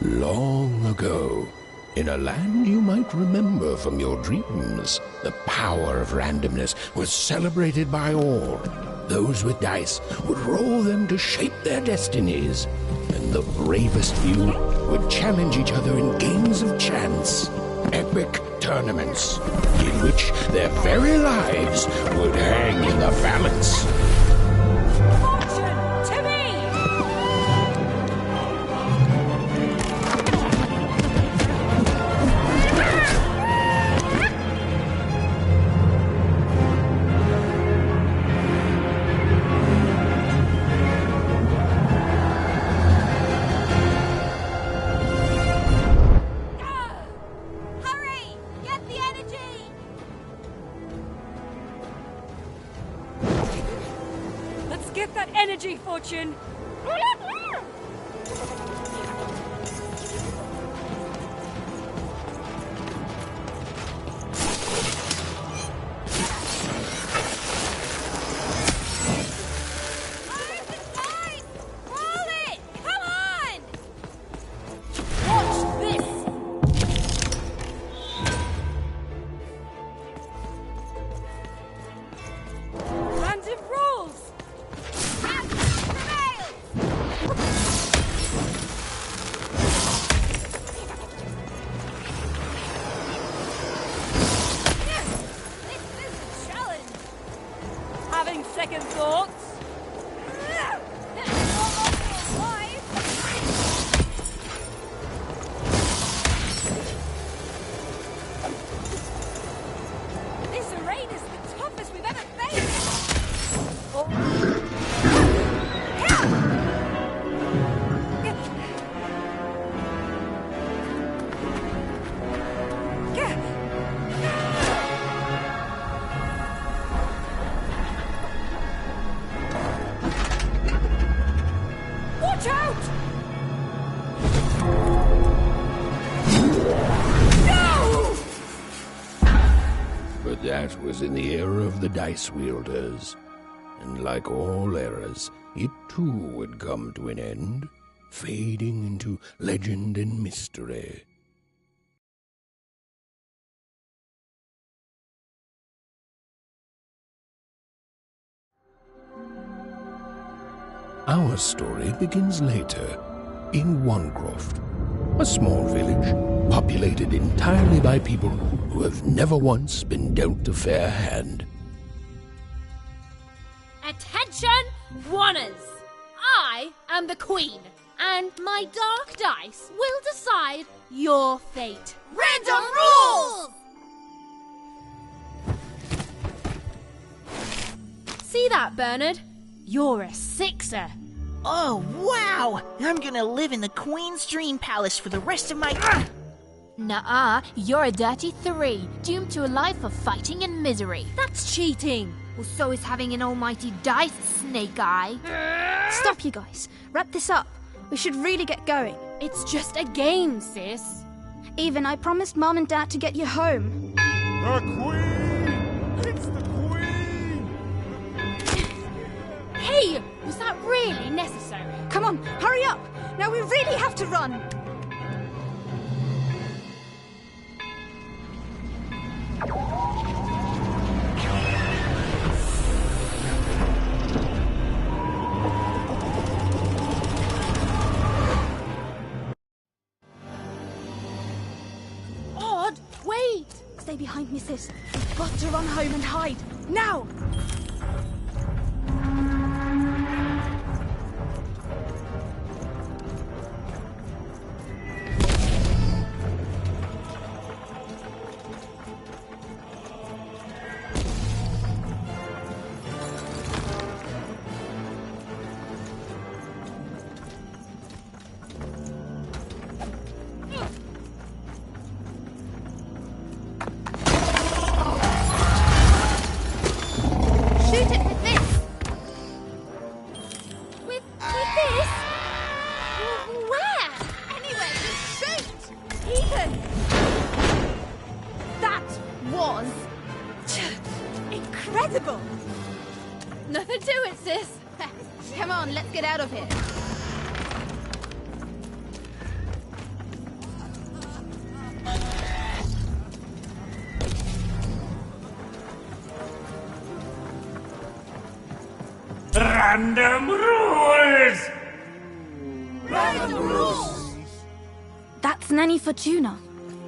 Long ago, in a land you might remember from your dreams, the power of randomness was celebrated by all. Those with dice would roll them to shape their destinies, and the bravest few would challenge each other in games of chance, epic tournaments, in which their very lives would hang in the balance. Get that energy, Fortune! Second thoughts? This raid is the toughest we've ever faced! Watch out! No! But that was in the era of the dice wielders. And like all eras, it too would come to an end, fading into legend and mystery. Our story begins later, in Wanecroft, a small village populated entirely by people who have never once been dealt a fair hand. Attention, Wanners! I am the Queen, and my dark dice will decide your fate. Random rules! See that, Bernard? You're a 6er. Oh, wow! I'm gonna live in the Queen's Dream Palace for the rest of my... Nuh-uh, you're a dirty 3, doomed to a life of fighting and misery. That's cheating. Well, so is having an almighty dice, Snake Eye. Stop, you guys. Wrap this up. We should really get going. It's just a game, sis. Even I promised Mom and Dad to get you home. The Queen! It's the Queen! Hey, was that really necessary? Come on, hurry up! Now we really have to run! Odd, wait! Stay behind me, sis. We've got to run home and hide. Now! Shoot it with this! With this? Where? Anyway, just shoot! Ethan! That was... incredible! Nothing to it, sis. Come on, let's get out of here. Random rules! That's Nanny Fortuna.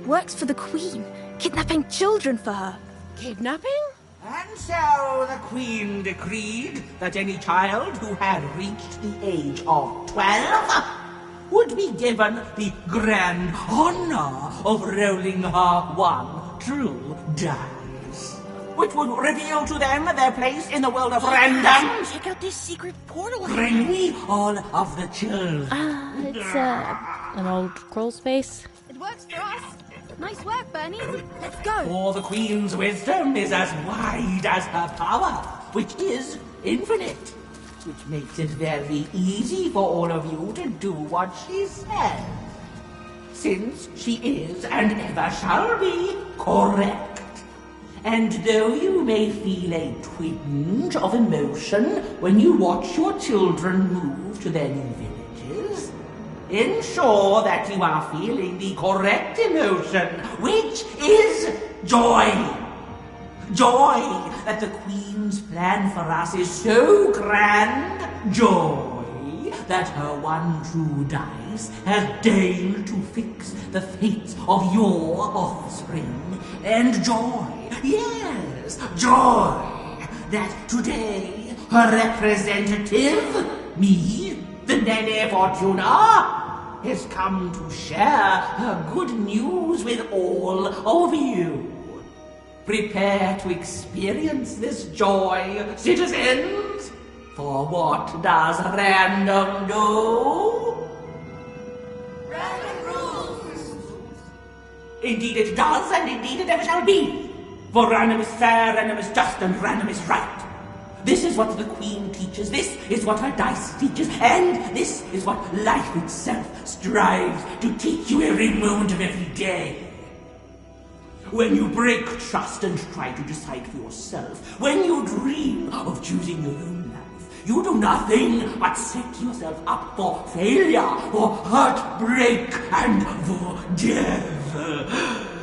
Works for the Queen, kidnapping children for her. Kidnapping? And so the Queen decreed that any child who had reached the age of 12 would be given the grand honor of rolling her one true dice, which would reveal to them their place in the world of random. Check out this secret portal. Bring me all of the children. It's an old crawl space. It works for us. Nice work, Bernie. Let's go. For the Queen's wisdom is as wide as her power, which is infinite, which makes it very easy for all of you to do what she says, since she is and ever shall be correct. And though you may feel a twinge of emotion when you watch your children move to their new villages, ensure that you are feeling the correct emotion, which is joy. Joy that the Queen's plan for us is so grand. Joy that her one true dice has deigned to fix the fates of your offspring. And joy, yes, joy that today her representative, me, the Nene Fortuna, has come to share her good news with all of you. Prepare to experience this joy, citizens, for what does random do? Random rules! Indeed it does, and indeed it ever shall be. For random is fair, random is just, and random is right. This is what the Queen teaches, this is what her dice teaches, and this is what life itself strives to teach you every moment of every day. When you break trust and try to decide for yourself, when you dream of choosing your own life, you do nothing but set yourself up for failure, for heartbreak, and for death.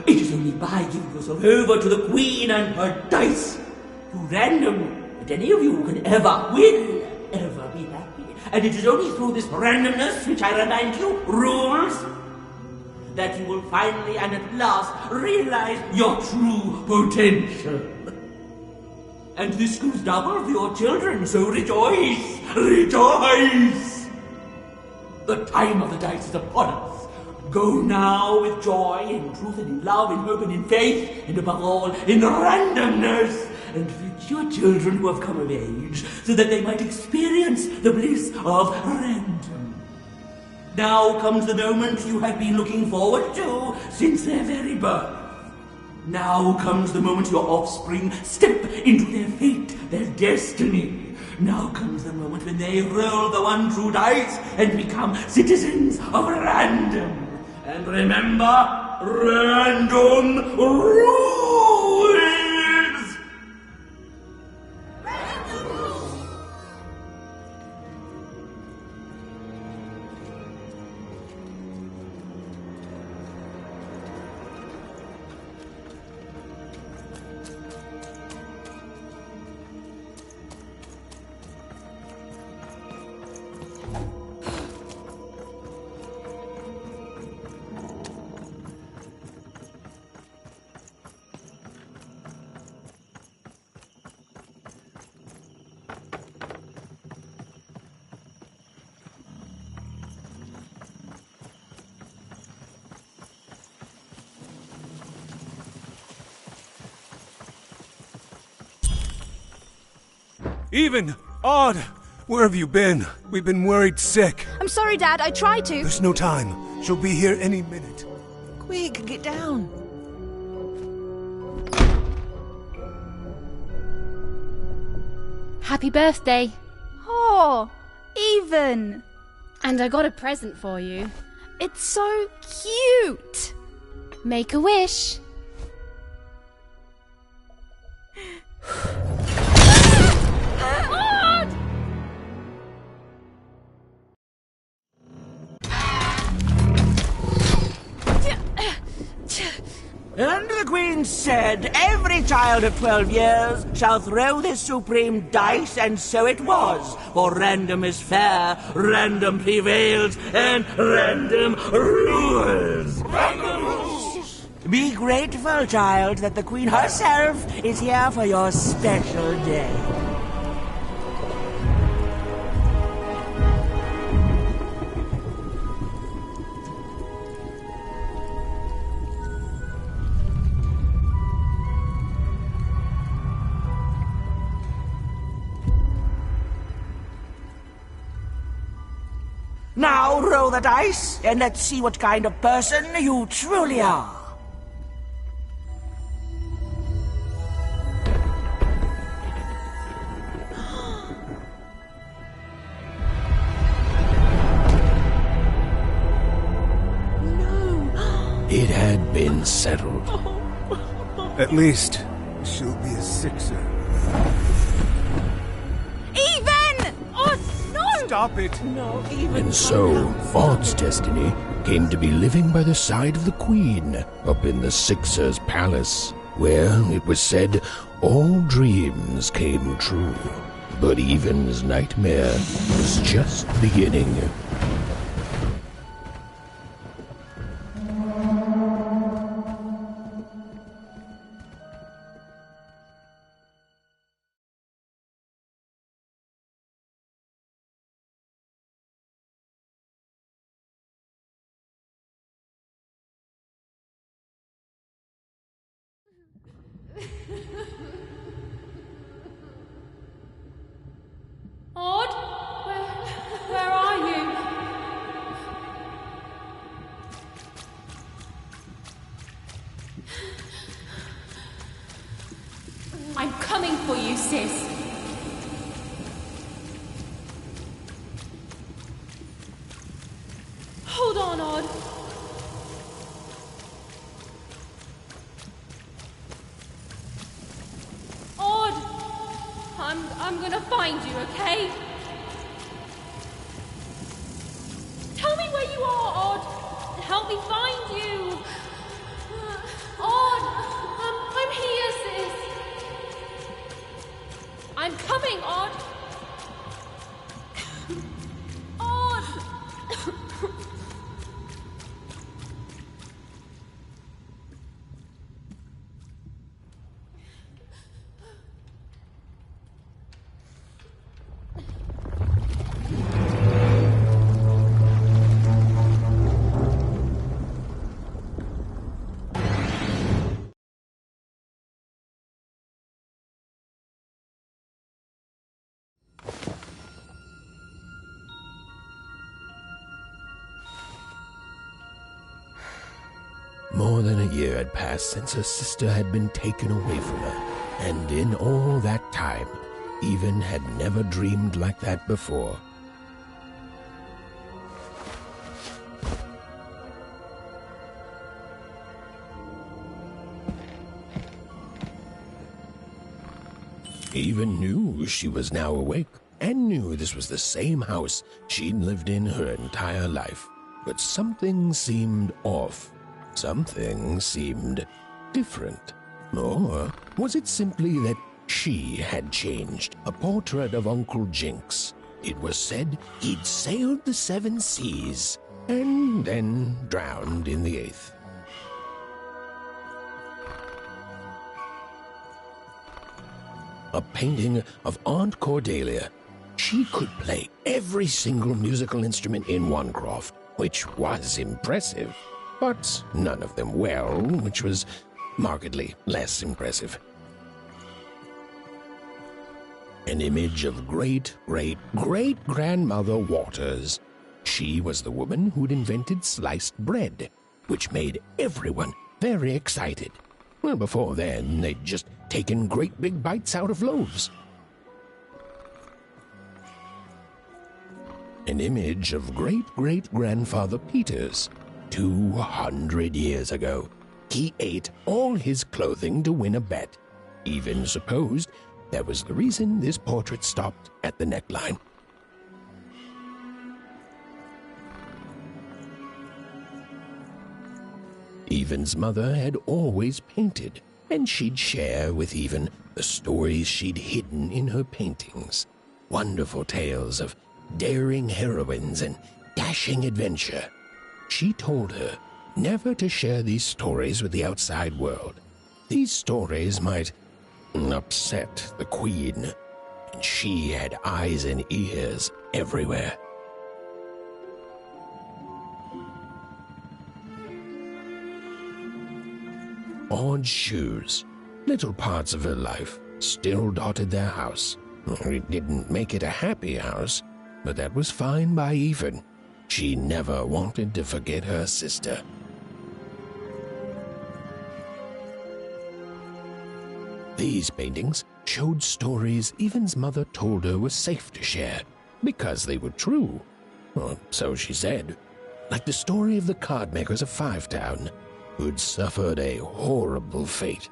It is only by giving yourself over to the Queen and her dice, to random, that any of you can will ever be happy. And it is only through this randomness, which I remind you, rules, that you will finally and at last realize your true potential. And this goes double for your children, so rejoice! Rejoice! The time of the dice is upon us. Go now with joy, in truth and in love, in hope and in faith, and above all, in randomness, and fetch your children who have come of age, so that they might experience the bliss of random. Now comes the moment you have been looking forward to since their very birth. Now comes the moment your offspring step into their fate, their destiny. Now comes the moment when they roll the one true dice and become citizens of random. And remember, random rules! Even! Odd! Where have you been? We've been worried sick. I'm sorry, Dad. I tried to. There's no time. She'll be here any minute. Quick, get down. Happy birthday. Oh, Even. And I got a present for you. It's so cute. Make a wish. And the Queen said, every child of 12 years shall throw this supreme dice, and so it was. For random is fair, random prevails, and random rules. Random rules! Be grateful, child, that the Queen herself is here for your special day. Now roll the dice, and let's see what kind of person you truly are. It had been settled. At least, she'll be a sixer. Even! Oh, no! Stop it! And so, Odd's destiny came to be living by the side of the Queen up in the Sixer's palace, where, it was said, all dreams came true. But Even's nightmare was just beginning. Odd? Where are you? I'm coming for you, sis. Hold on, Odd. I'm gonna find you, okay? Tell me where you are, Odd. Help me find you. Odd, I'm here, sis. I'm coming, Odd. Odd. More than a year had passed since her sister had been taken away from her, and in all that time, Even had never dreamed like that before. Even knew she was now awake, and knew this was the same house she'd lived in her entire life. But something seemed off. Something seemed different. Or was it simply that she had changed? A portrait of Uncle Jinx. It was said he'd sailed the 7 seas, and then drowned in the 8th. A painting of Aunt Cordelia. She could play every single musical instrument in Onecroft, which was impressive, but none of them well, which was markedly less impressive. An image of great-great-great-grandmother Waters. She was the woman who'd invented sliced bread, which made everyone very excited. Well, before then, they'd just taken great big bites out of loaves. An image of great-great-grandfather Peters. 200 years ago. He ate all his clothing to win a bet. Even supposed that was the reason this portrait stopped at the neckline. Evan's mother had always painted, and she'd share with Evan the stories she'd hidden in her paintings. Wonderful tales of daring heroines and dashing adventure. She told her never to share these stories with the outside world. These stories might upset the Queen, and she had eyes and ears everywhere. Odd shoes, little parts of her life, still dotted their house. It didn't make it a happy house, but that was fine by Evan. She never wanted to forget her sister. These paintings showed stories Evan's mother told her were safe to share, because they were true. Or so she said. Like the story of the cardmakers of Five Town, who'd suffered a horrible fate.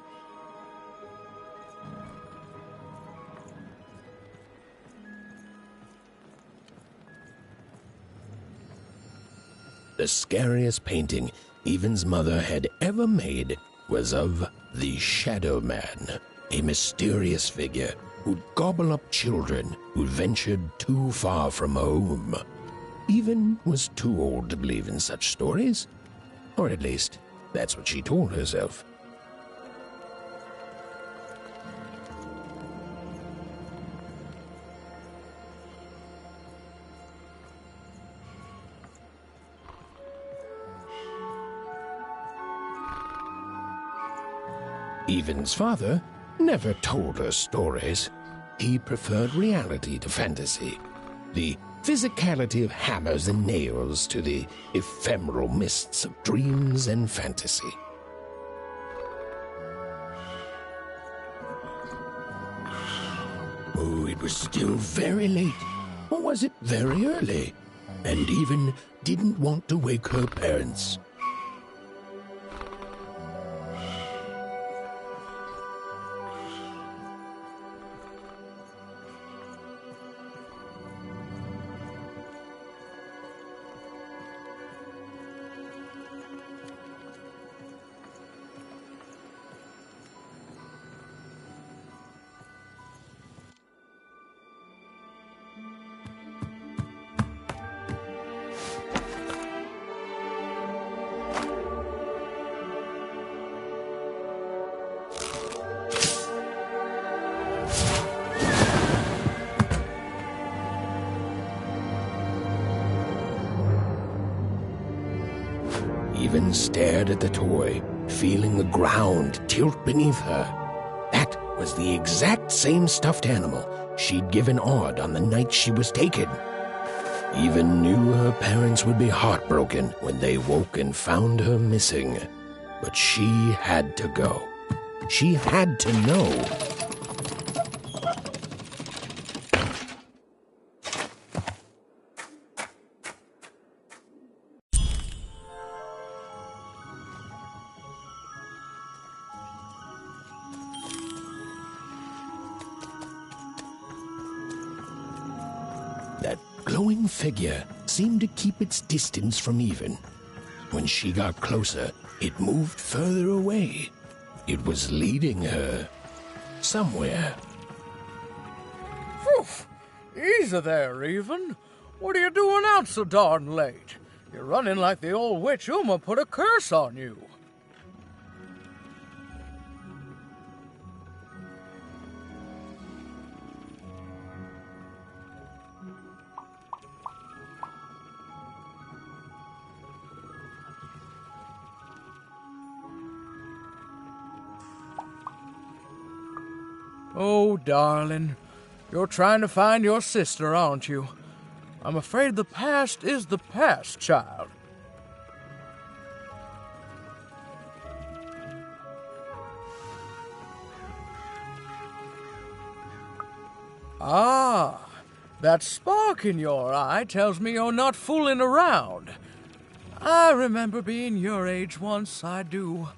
The scariest painting Evan's mother had ever made was of the Shadow Man, a mysterious figure who'd gobble up children who ventured too far from home. Evan was too old to believe in such stories, or at least that's what she told herself. Evan's father never told her stories. He preferred reality to fantasy, the physicality of hammers and nails to the ephemeral mists of dreams and fantasy. Oh, it was still very late, or was it very early? And Evan didn't want to wake her parents. Evan stared at the toy, feeling the ground tilt beneath her. That was the exact same stuffed animal she'd given Odd on the night she was taken. Evan knew her parents would be heartbroken when they woke and found her missing. But she had to go. She had to know. That glowing figure seemed to keep its distance from Evan. When she got closer, it moved further away. It was leading her somewhere. Phew! Easy there, Evan. What are you doing out so darn late? You're running like the old witch Uma put a curse on you. Oh, darling, you're trying to find your sister, aren't you? I'm afraid the past is the past, child. Ah, that spark in your eye tells me you're not fooling around. I remember being your age once, I do.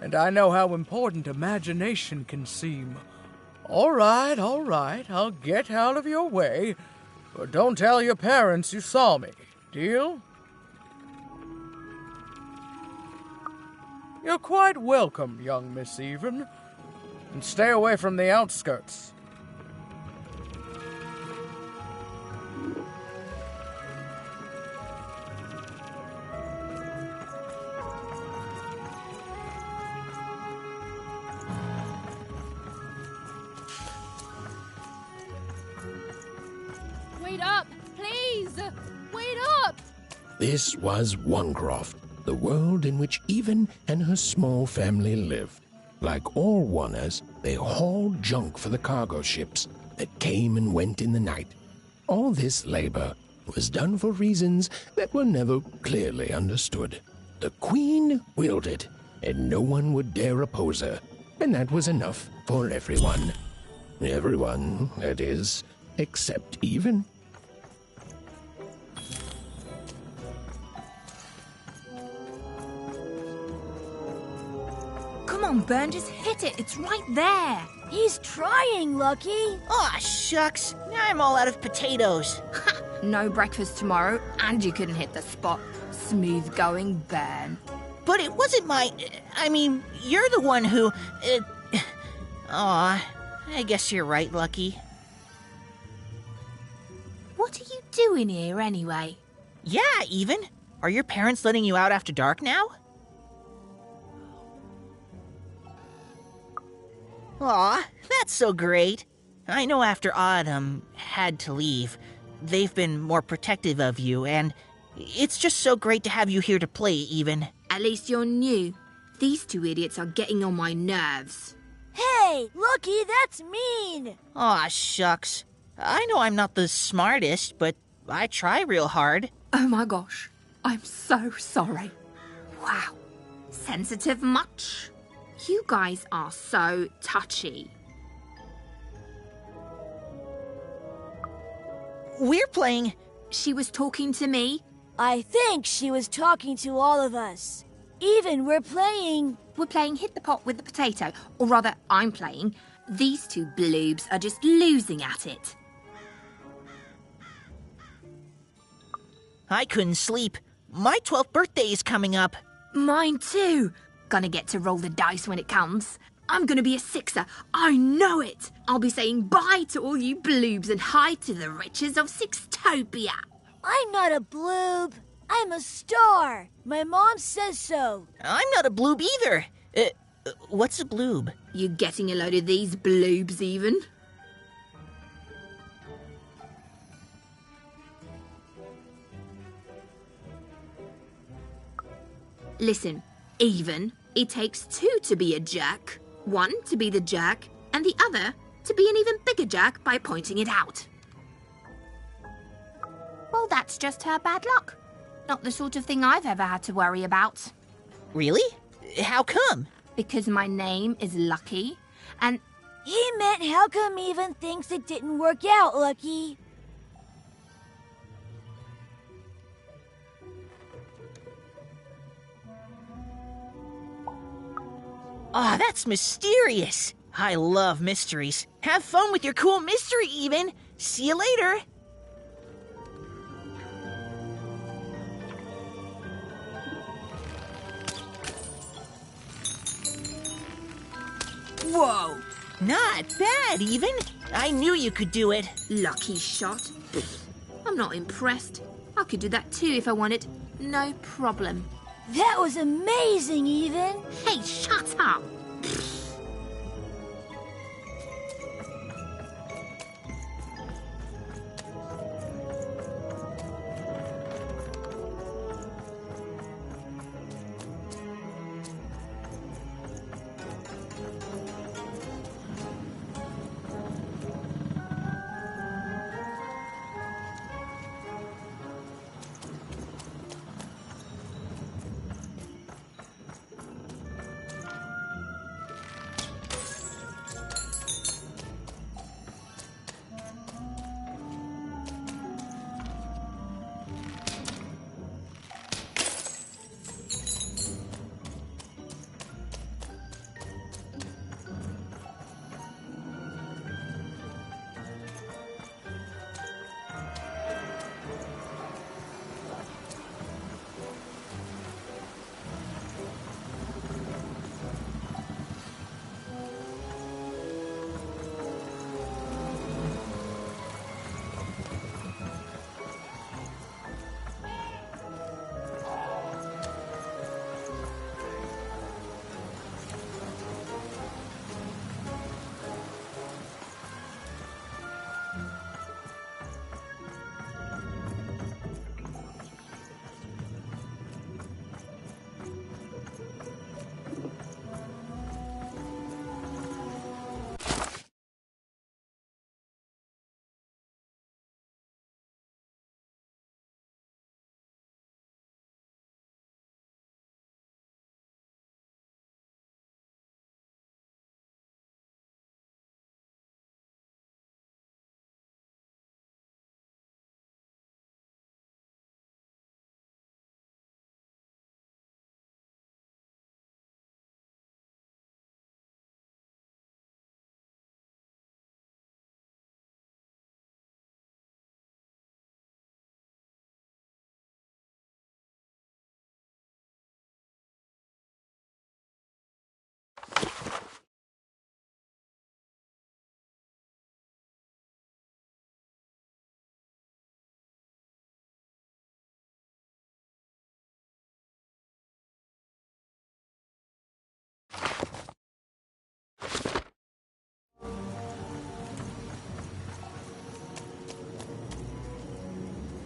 And I know how important imagination can seem. All right, I'll get out of your way. But don't tell your parents you saw me. Deal? You're quite welcome, young Miss Even. And stay away from the outskirts. Wait up, please! Wait up! This was Onecroft, the world in which Even and her small family lived. Like all Oners, they hauled junk for the cargo ships that came and went in the night. All this labor was done for reasons that were never clearly understood. The Queen willed it, and no one would dare oppose her, and that was enough for everyone. Everyone, that is, except Even. Come on, Burn, just hit it. It's right there. He's trying, Lucky. Aw, shucks. Now I'm all out of potatoes. No breakfast tomorrow, and you couldn't hit the spot. Smooth going, Burn. But it wasn't my... I mean, you're the one who... Aw, I guess you're right, Lucky. What are you doing here, anyway? Yeah, Even. Are your parents letting you out after dark now? Aw, that's so great. I know after Autumn had to leave, they've been more protective of you, and it's just so great to have you here to play, Even. At least you're new. These two idiots are getting on my nerves. Hey, Lucky, that's mean. Aw, shucks. I know I'm not the smartest, but I try real hard. Oh my gosh, I'm so sorry. Wow, sensitive much? You guys are so touchy. We're playing... She was talking to me. I think she was talking to all of us. Even we're playing... We're playing Hit the Pot with the Potato. Or rather, I'm playing. These two bloobs are just losing at it. I couldn't sleep. My 12th birthday is coming up. Mine too. Gonna get to roll the dice when it comes. I'm gonna be a sixer. I know it. I'll be saying bye to all you bloobs and hi to the riches of Sixtopia. I'm not a bloob. I'm a star. My mom says so. I'm not a bloob either. What's a bloob? You getting a load of these bloobs even? Listen, Even, it takes two to be a jerk. One to be the jerk, and the other to be an even bigger jerk by pointing it out. Well, that's just her bad luck. Not the sort of thing I've ever had to worry about. Really? How come? Because my name is Lucky, and... He meant how come Even thinks it didn't work out, Lucky? Ah, that's mysterious. I love mysteries. Have fun with your cool mystery, Even. See you later. Whoa! Not bad, Even. I knew you could do it. Lucky shot. I'm not impressed. I could do that too if I wanted. No problem. That was amazing, Even. Hey, shut up!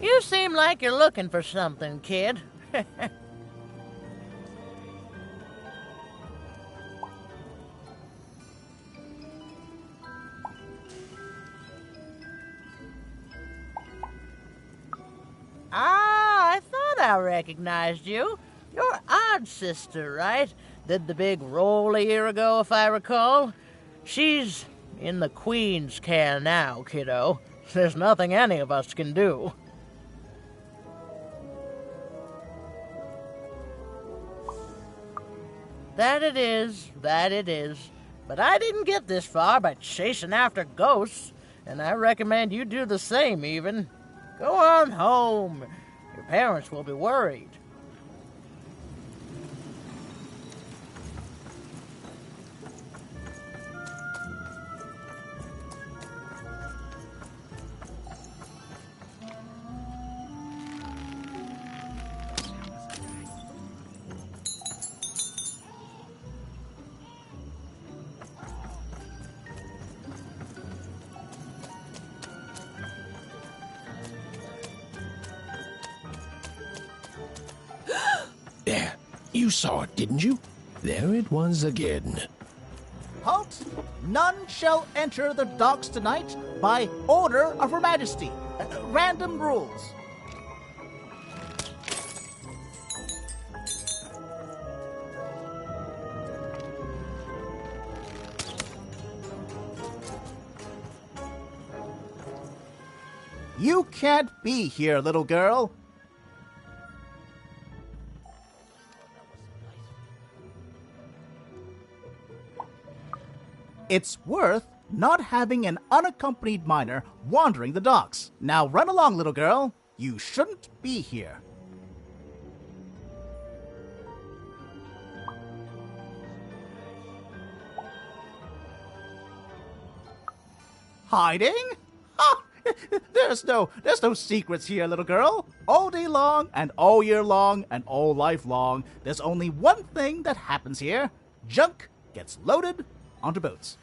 You seem like you're looking for something, kid. I thought I recognized you. You're Odd's sister, right? Did the big roll a year ago, if I recall. She's in the Queen's care now, kiddo. There's nothing any of us can do. That it is. But I didn't get this far by chasing after ghosts, and I recommend you do the same, even. Go on home. Your parents will be worried. There, you saw it, didn't you? There it was again. Halt! None shall enter the docks tonight by order of Her Majesty. Random rules. You can't be here, little girl. It's worth not having an unaccompanied minor wandering the docks. Now run along, little girl. You shouldn't be here. Hiding? Ha! There's no secrets here, little girl. All day long and all year long and all life long, there's only one thing that happens here. Junk gets loaded onto boats.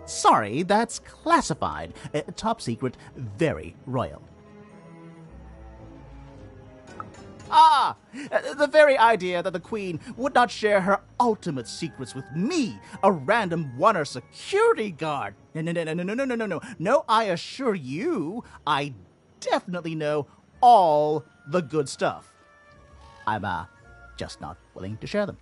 Sorry, that's classified. Top secret, very royal. Ah! The very idea that the Queen would not share her ultimate secrets with me, a random one-er security guard. No. No, I assure you, I definitely know all the good stuff. I'm, just not willing to share them.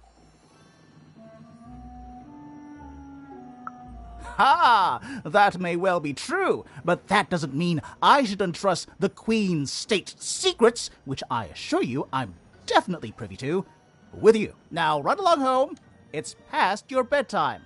Ha! That may well be true, but that doesn't mean I should entrust the Queen's state secrets, which I assure you I'm definitely privy to, with you. Now run along home. It's past your bedtime.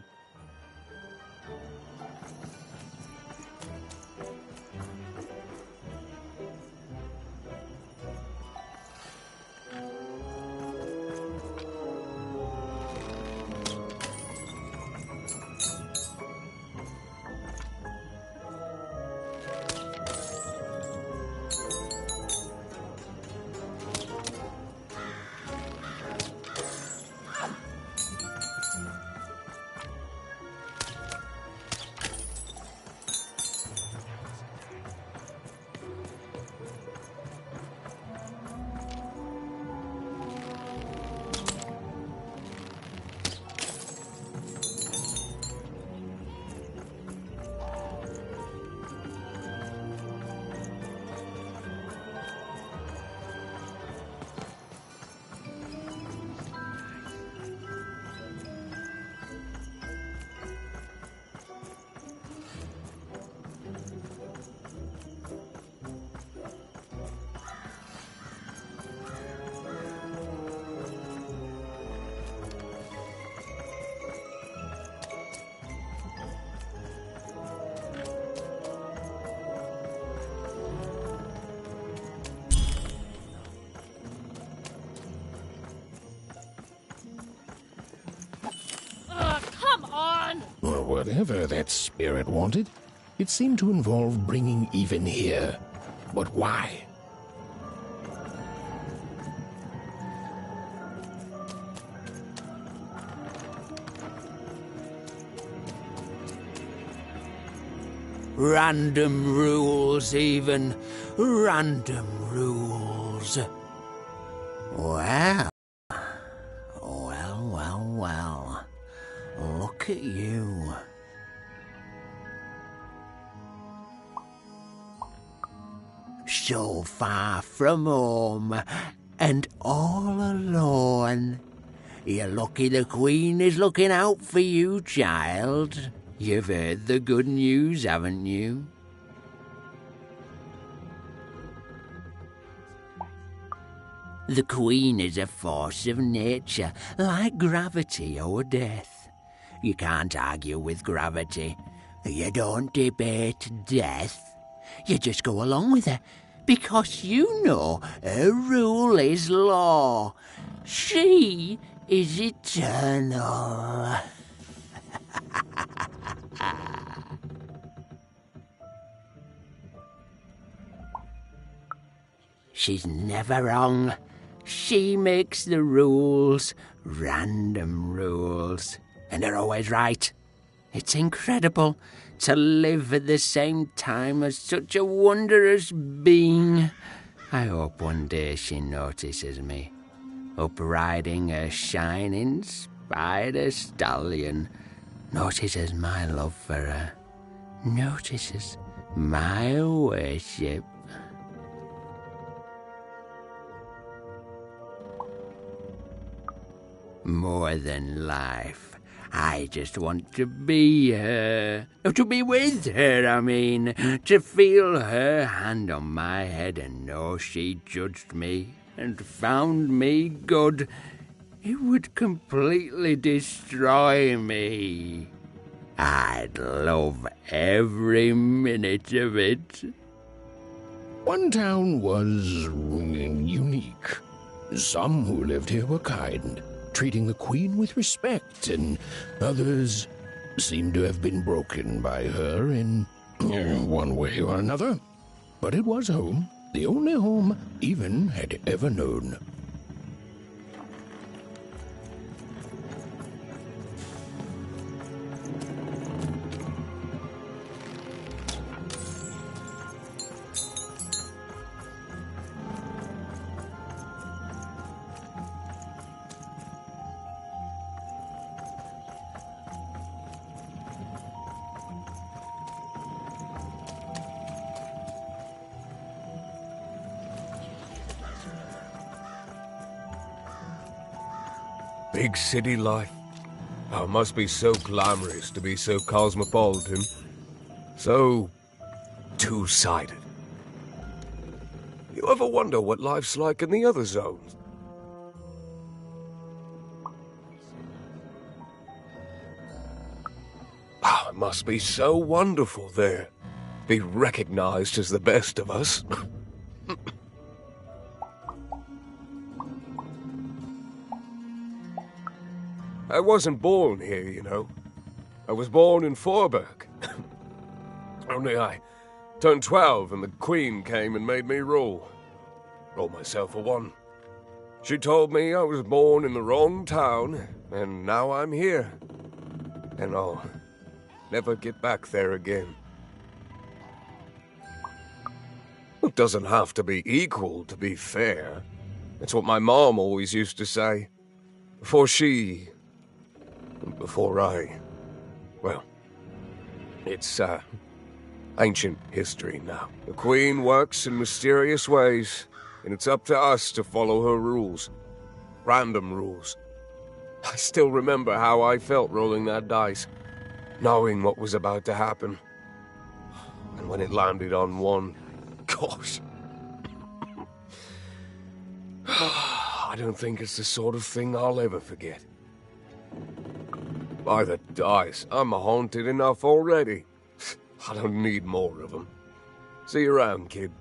Whatever that spirit wanted, it seemed to involve bringing even here. But why? Random rules, even. Random rules. Well. Well. Look at you. So far from home, and all alone. You're lucky the Queen is looking out for you, child. You've heard the good news, haven't you? The Queen is a force of nature, like gravity or death. You can't argue with gravity. You don't debate death. You just go along with her, because you know her rule is law. She is eternal. She's never wrong. She makes the rules, random rules, and they're always right. It's incredible to live at the same time as such a wondrous being. I hope one day she notices me, up riding a shining spider stallion, notices my love for her, notices my worship. More than life, I just want to be her. To be with her, I mean. To feel her hand on my head and know she judged me and found me good. It would completely destroy me. I'd love every minute of it. One town was unique. Some who lived here were kind, treating the Queen with respect, and others seemed to have been broken by her in one way or another. But it was home, the only home Even had ever known. Big city life. Oh, it must be so glamorous to be so cosmopolitan. So two-sided. You ever wonder what life's like in the other zones? Oh, it must be so wonderful there. Be recognized as the best of us. I wasn't born here, you know. I was born in Forberg. Only I turned 12 and the Queen came and made me rule. Roll myself a one. She told me I was born in the wrong town, and now I'm here. And I'll never get back there again. It doesn't have to be equal to be fair. That's what my mom always used to say. Before I... Well, it's, ancient history now. The Queen works in mysterious ways, and it's up to us to follow her rules. Random rules. I still remember how I felt rolling that dice, knowing what was about to happen. And when it landed on one, gosh. I don't think it's the sort of thing I'll ever forget. By the dice, I'm haunted enough already. I don't need more of them. See you around, kid.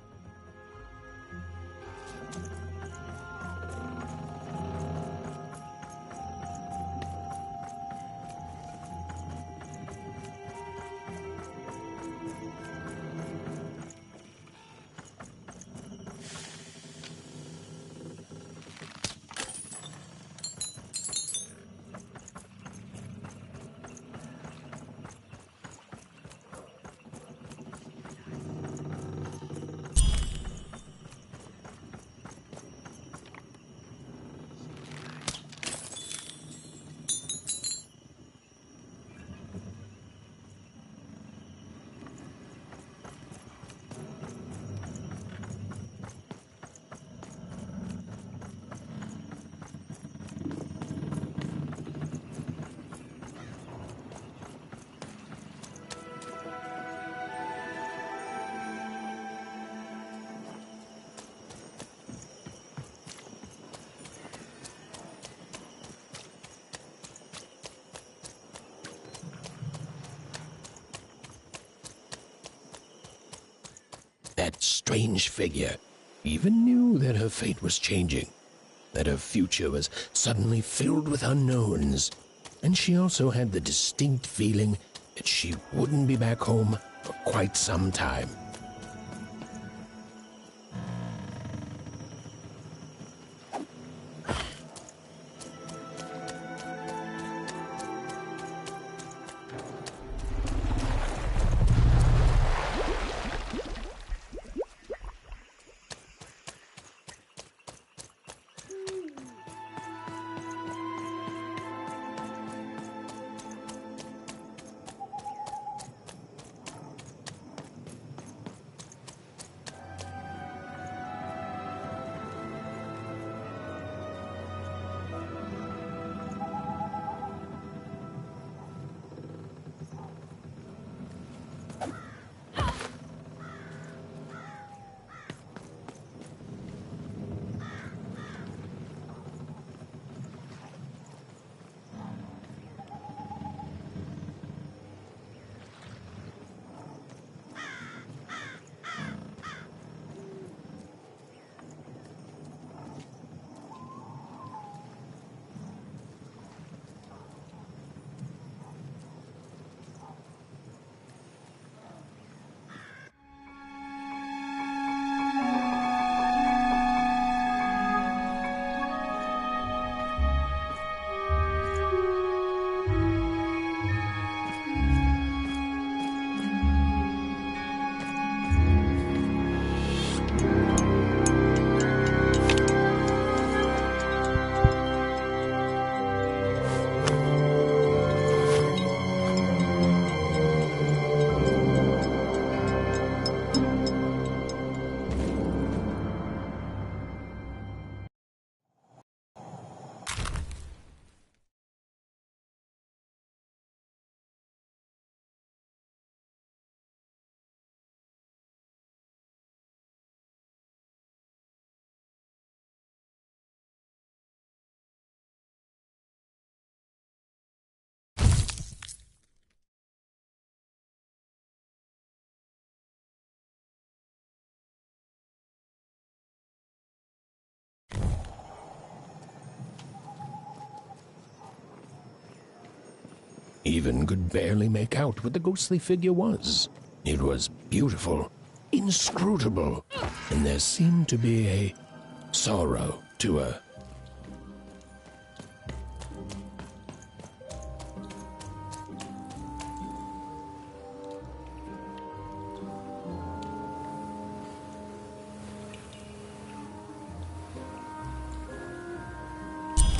that strange figure, even knew that her fate was changing, that her future was suddenly filled with unknowns, and she also had the distinct feeling that she wouldn't be back home for quite some time. Even could barely make out what the ghostly figure was. It was beautiful, inscrutable, and there seemed to be a sorrow to her.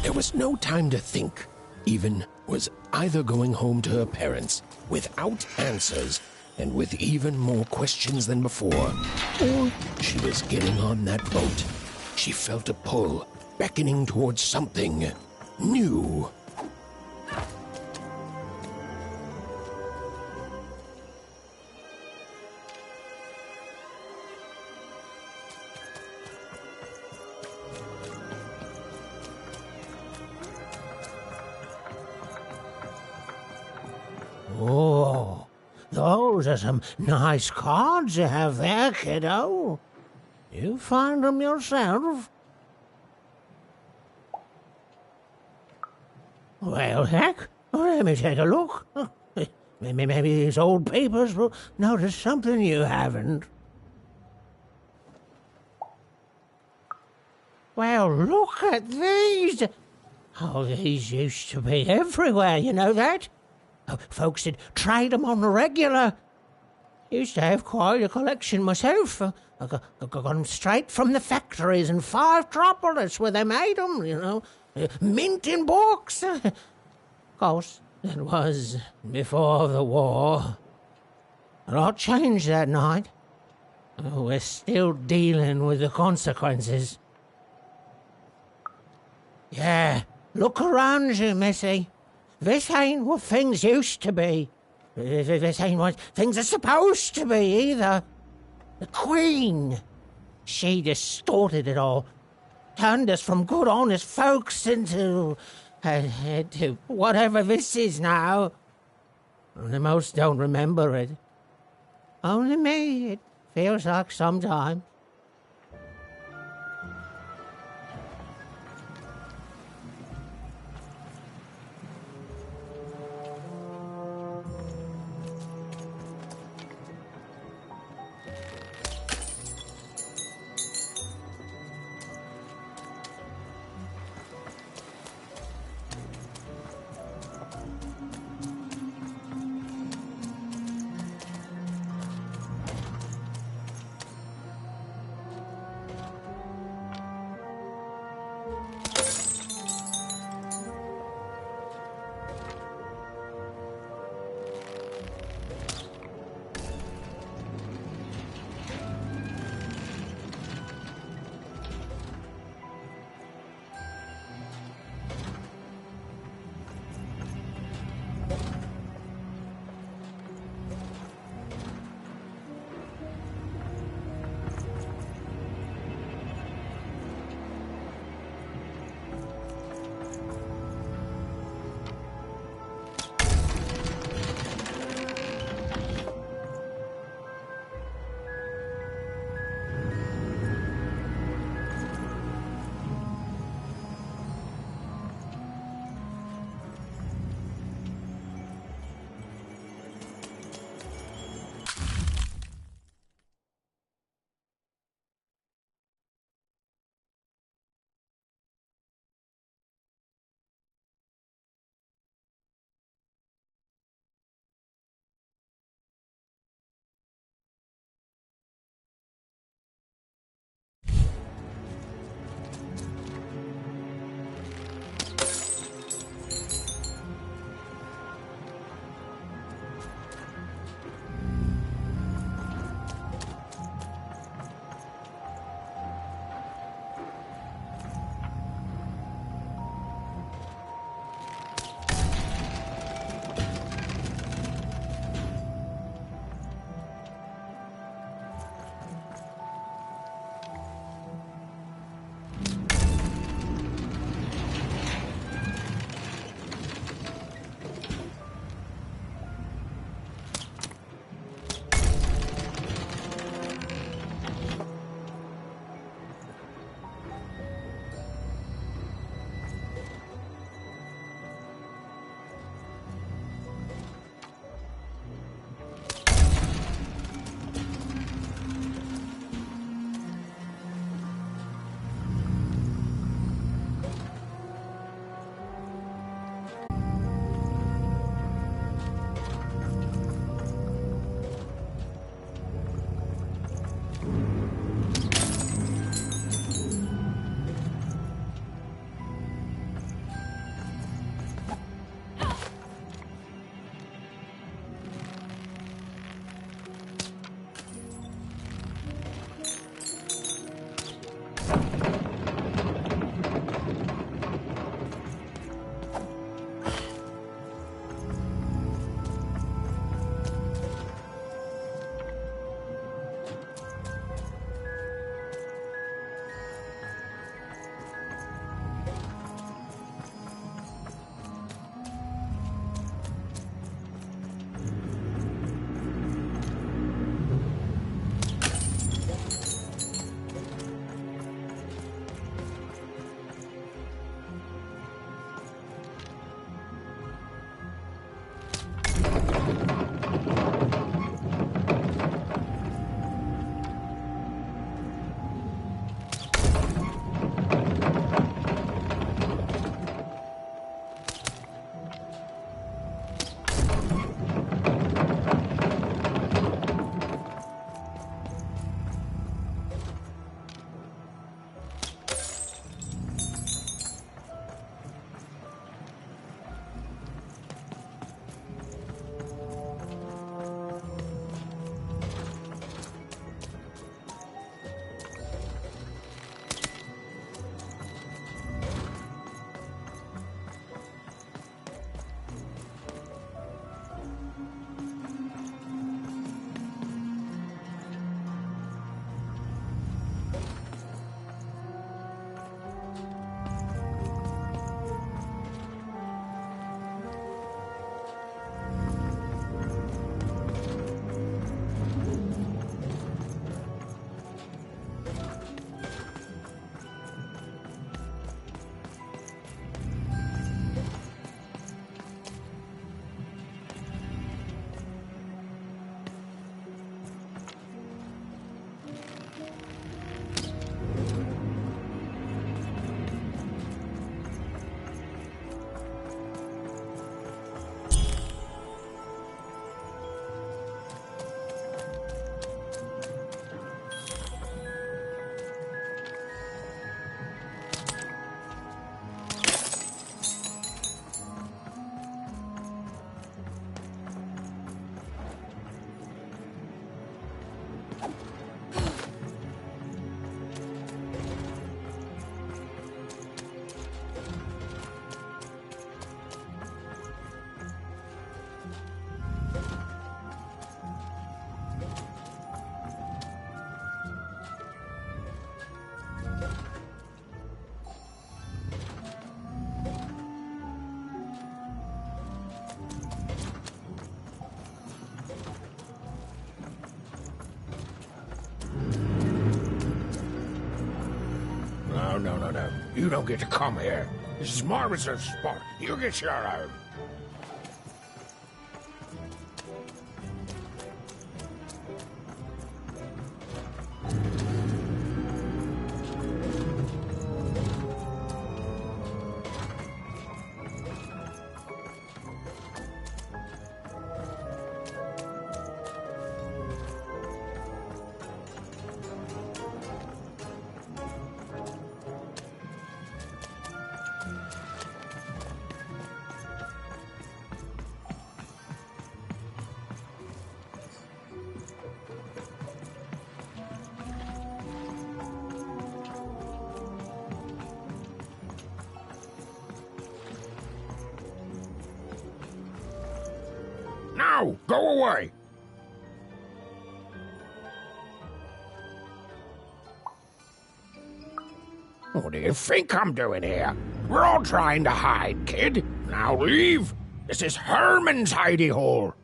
There was no time to think. Even was either going home to her parents without answers and with even more questions than before, or she was getting on that boat. She felt a pull, beckoning towards something new. Oh, those are some nice cards you have there, kiddo. You find them yourself? Well, heck, let me take a look. Maybe these old papers will notice something you haven't. Well, look at these. Oh, these used to be everywhere, you know that? Folks would trade them on the regular. Used to have quite a collection myself. I got them straight from the factories in 5 Tropolis where they made them, you know. Mint in books. Of course, that was before the war. A lot changed that night. We're still dealing with the consequences. Yeah, look around you, Missy. This ain't what things used to be. This ain't what things are supposed to be, either. The Queen, she distorted it all. Turned us from good, honest folks into whatever this is now. Only most don't remember it. Only me. It Feels like some time. You don't get to come here. This is my reserved spot. You get your own. Now, go away! What do you think I'm doing here? We're all trying to hide, kid. Now leave. This is Herman's hidey hole.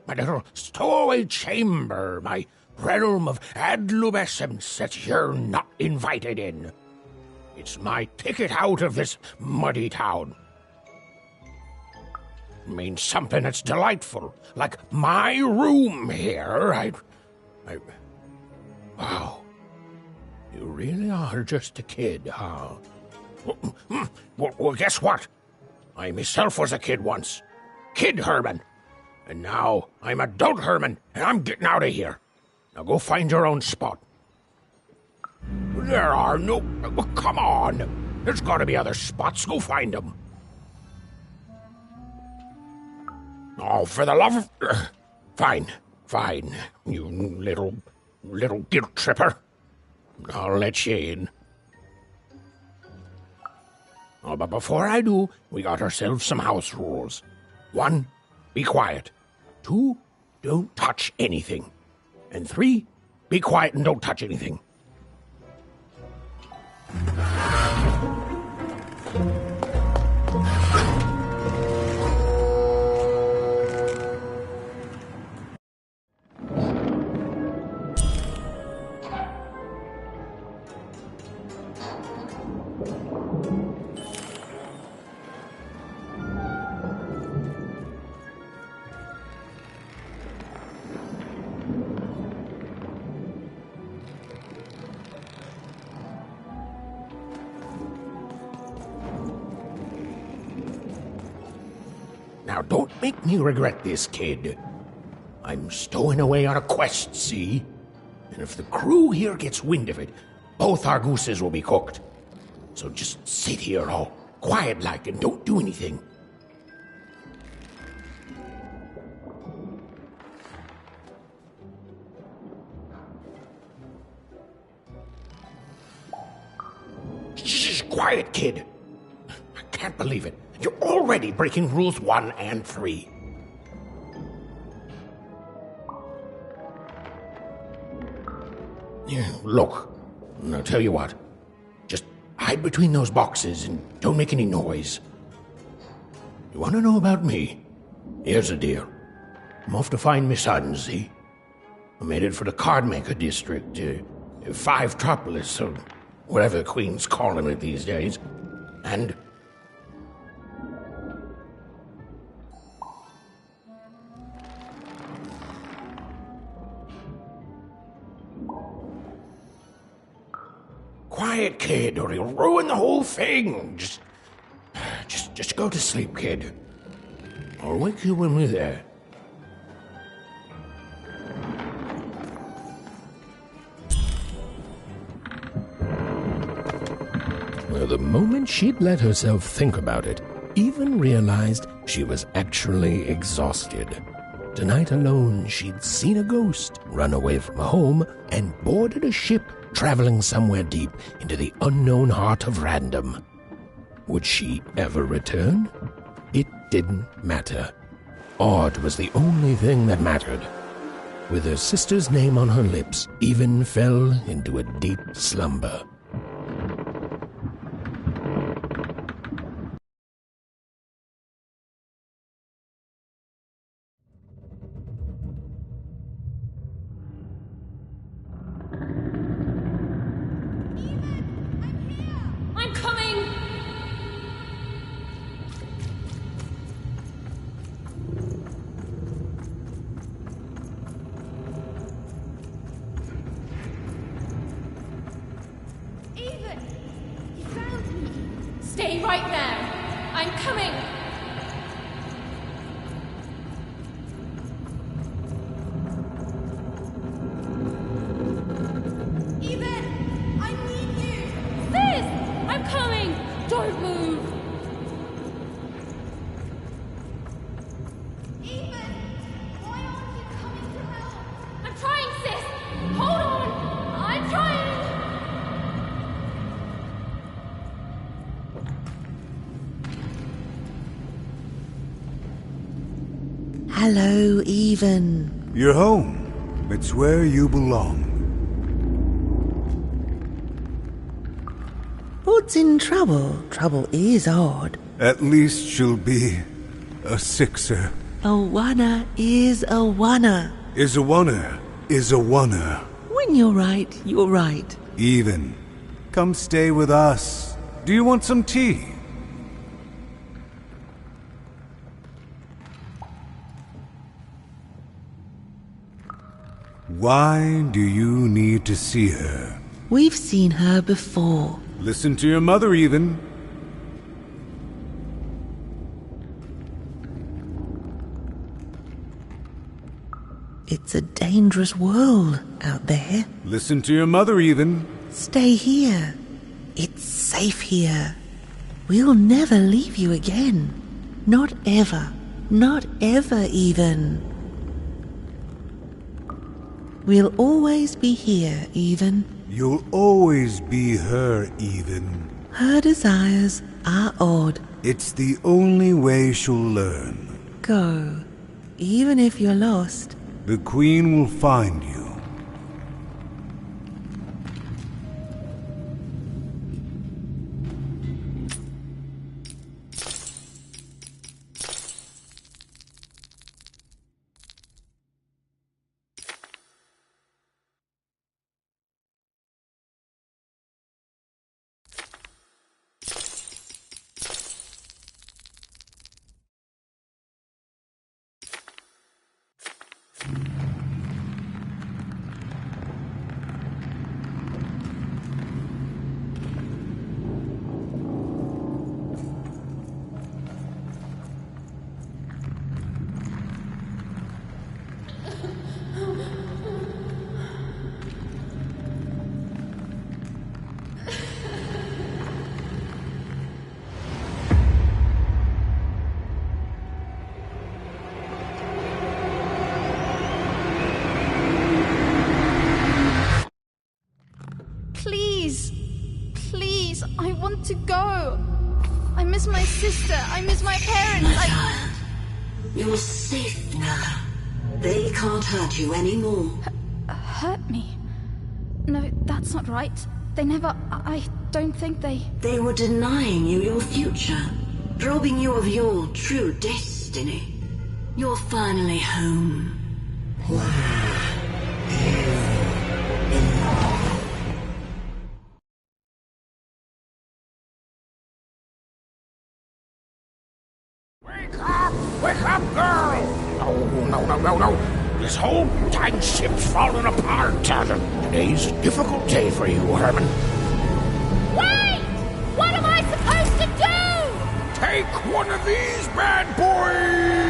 My little stowaway chamber, my realm of adlubescence that you're not invited in. It's my ticket out of this muddy town. It means something that's delightful, like my room here. Wow. You really are just a kid, huh? Well, guess what? I myself was a kid once. Kid Herman. And now I'm adult Herman, and I'm getting out of here. Now go find your own spot. There are no... Oh, come on. There's got to be other spots. Go find them. Oh, for the love of... Fine, you little guilt tripper. I'll let you in. Oh, but before I do, we got ourselves some house rules. 1, be quiet. 2, don't touch anything. And 3, be quiet and don't touch anything. Now, don't make me regret this, kid. I'm stowing away on a quest, see? And if the crew here gets wind of it, both our gooses will be cooked. So just sit here all quiet-like and don't do anything. Shh, quiet, kid. I can't believe it. You're already breaking rules 1 and 3. Yeah, look, I'll tell you what. Just hide between those boxes and don't make any noise. You want to know about me? Here's the deal. I'm off to find my son, see? I'm headed for the Cardmaker district, Five-Tropolis, or whatever the Queen's calling it these days. And... Quiet, kid, or you'll ruin the whole thing. Just go to sleep, kid. I'll wake you when we're there. Well, the moment she'd let herself think about it, even realized she was actually exhausted. Tonight alone, she'd seen a ghost, run away from home, and boarded a ship traveling somewhere deep into the unknown heart of random. Would she ever return? It didn't matter. Odd was the only thing that mattered. With her sister's name on her lips, Even fell into a deep slumber. I'm coming! move! Ethan! Why aren't you coming to help? I'm trying, sis! Hold on! I'm trying! Hello, Even. You're home. It's where you belong. What's in trouble? Trouble is odd. At least she'll be a sixer. A wanna is a wanna. Is a wanna. Is a wanna. When you're right, you're right. Even. Come stay with us. Do you want some tea? Why do you need to see her? We've seen her before. Listen to your mother, Even. It's a dangerous world out there. Listen to your mother, Even. Stay here. It's safe here. We'll never leave you again. Not ever. Not ever, Even. We'll always be here, Even. You'll always be her, Even. Her desires are odd. It's the only way she'll learn. Go. Even if you're lost. The Queen will find you. Please. Please, I want to go. I miss my sister. I miss my parents. You're safe now. They can't hurt you anymore. Hurt me? No, that's not right. They never... I don't think they... They were denying you your future, robbing you of your true destiny. You're finally home. Wake up, girl! No. This whole time ship's falling apart. Today's a difficult day for you, Herman. Wait! What am I supposed to do? Take one of these bad boys!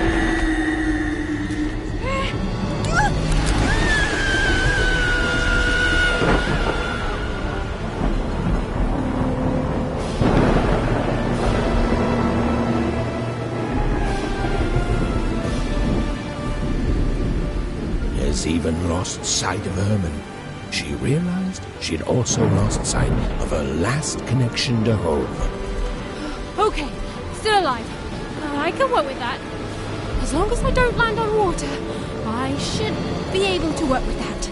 Has even lost sight of Herman. She realized she'd also lost sight of her last connection to home. Okay, still alive. I can work with that. As long as I don't land on water, I should be able to work with that.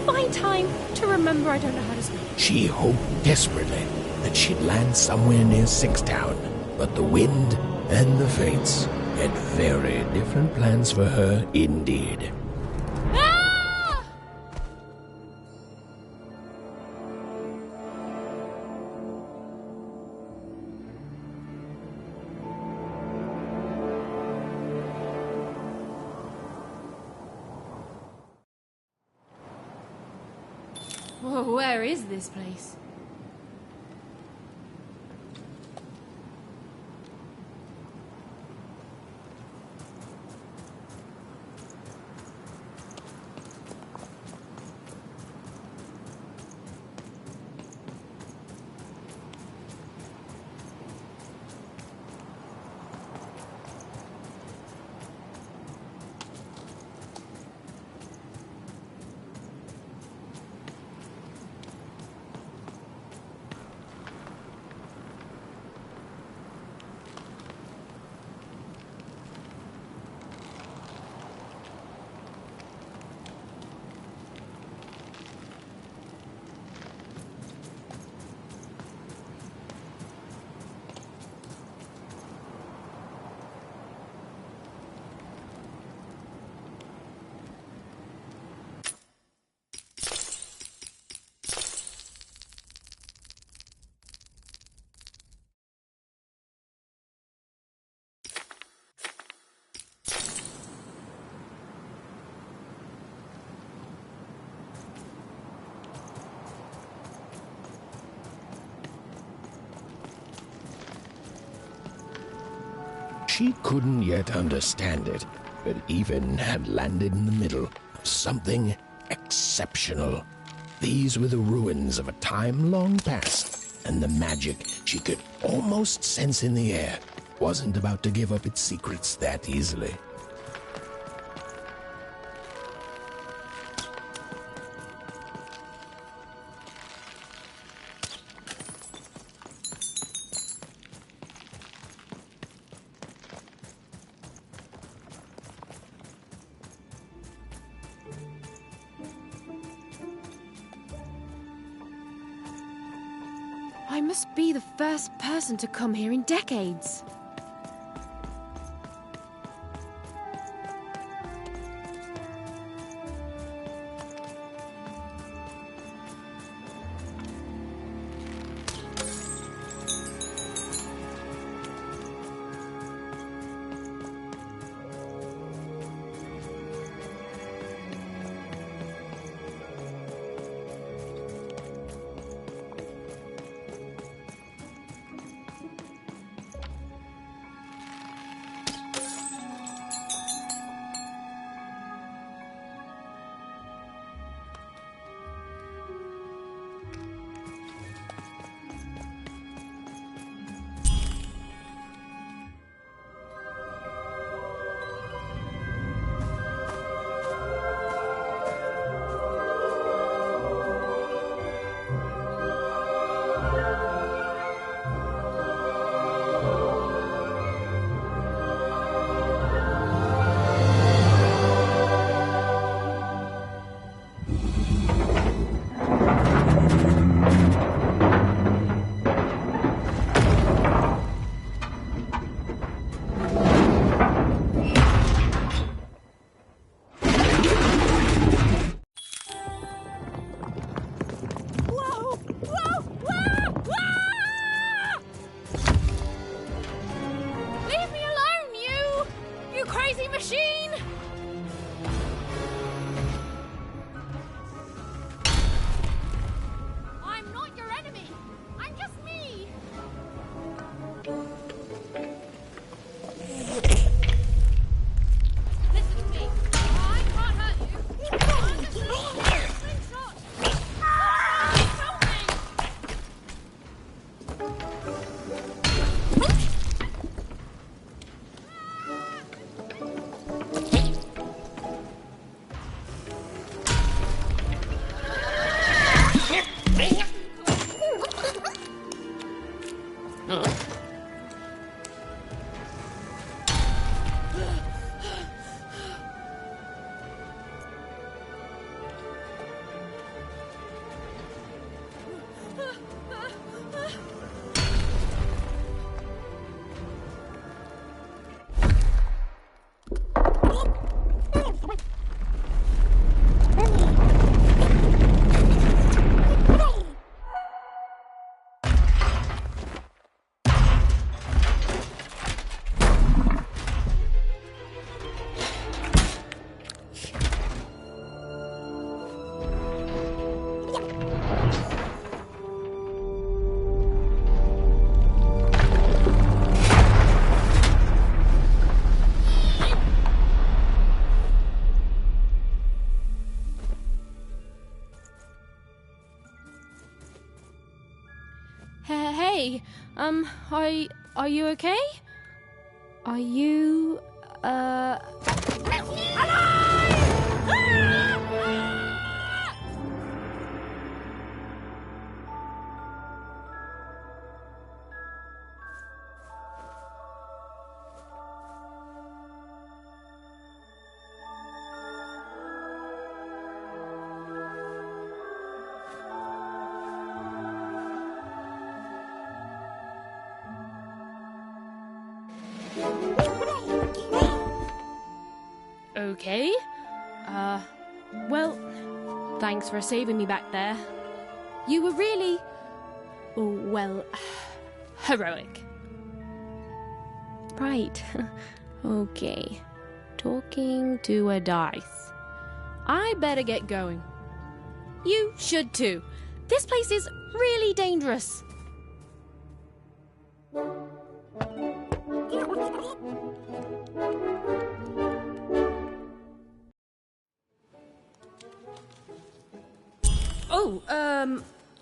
Find time to remember I don't know how to swim. She hoped desperately that she'd land somewhere near Sixtown, but the wind and the fates had very different plans for her indeed. Ah! Whoa, where is this place? She couldn't yet understand it, but Even had landed in the middle of something exceptional. These were the ruins of a time long past, and the magic she could almost sense in the air wasn't about to give up its secrets that easily. I must be the first person to come here in decades. Hey, are you okay? Are you, okay? Well, thanks for saving me back there. You were really, well, heroic. Right. Okay. Talking to a dice. I better get going. You should too. This place is really dangerous. Oh,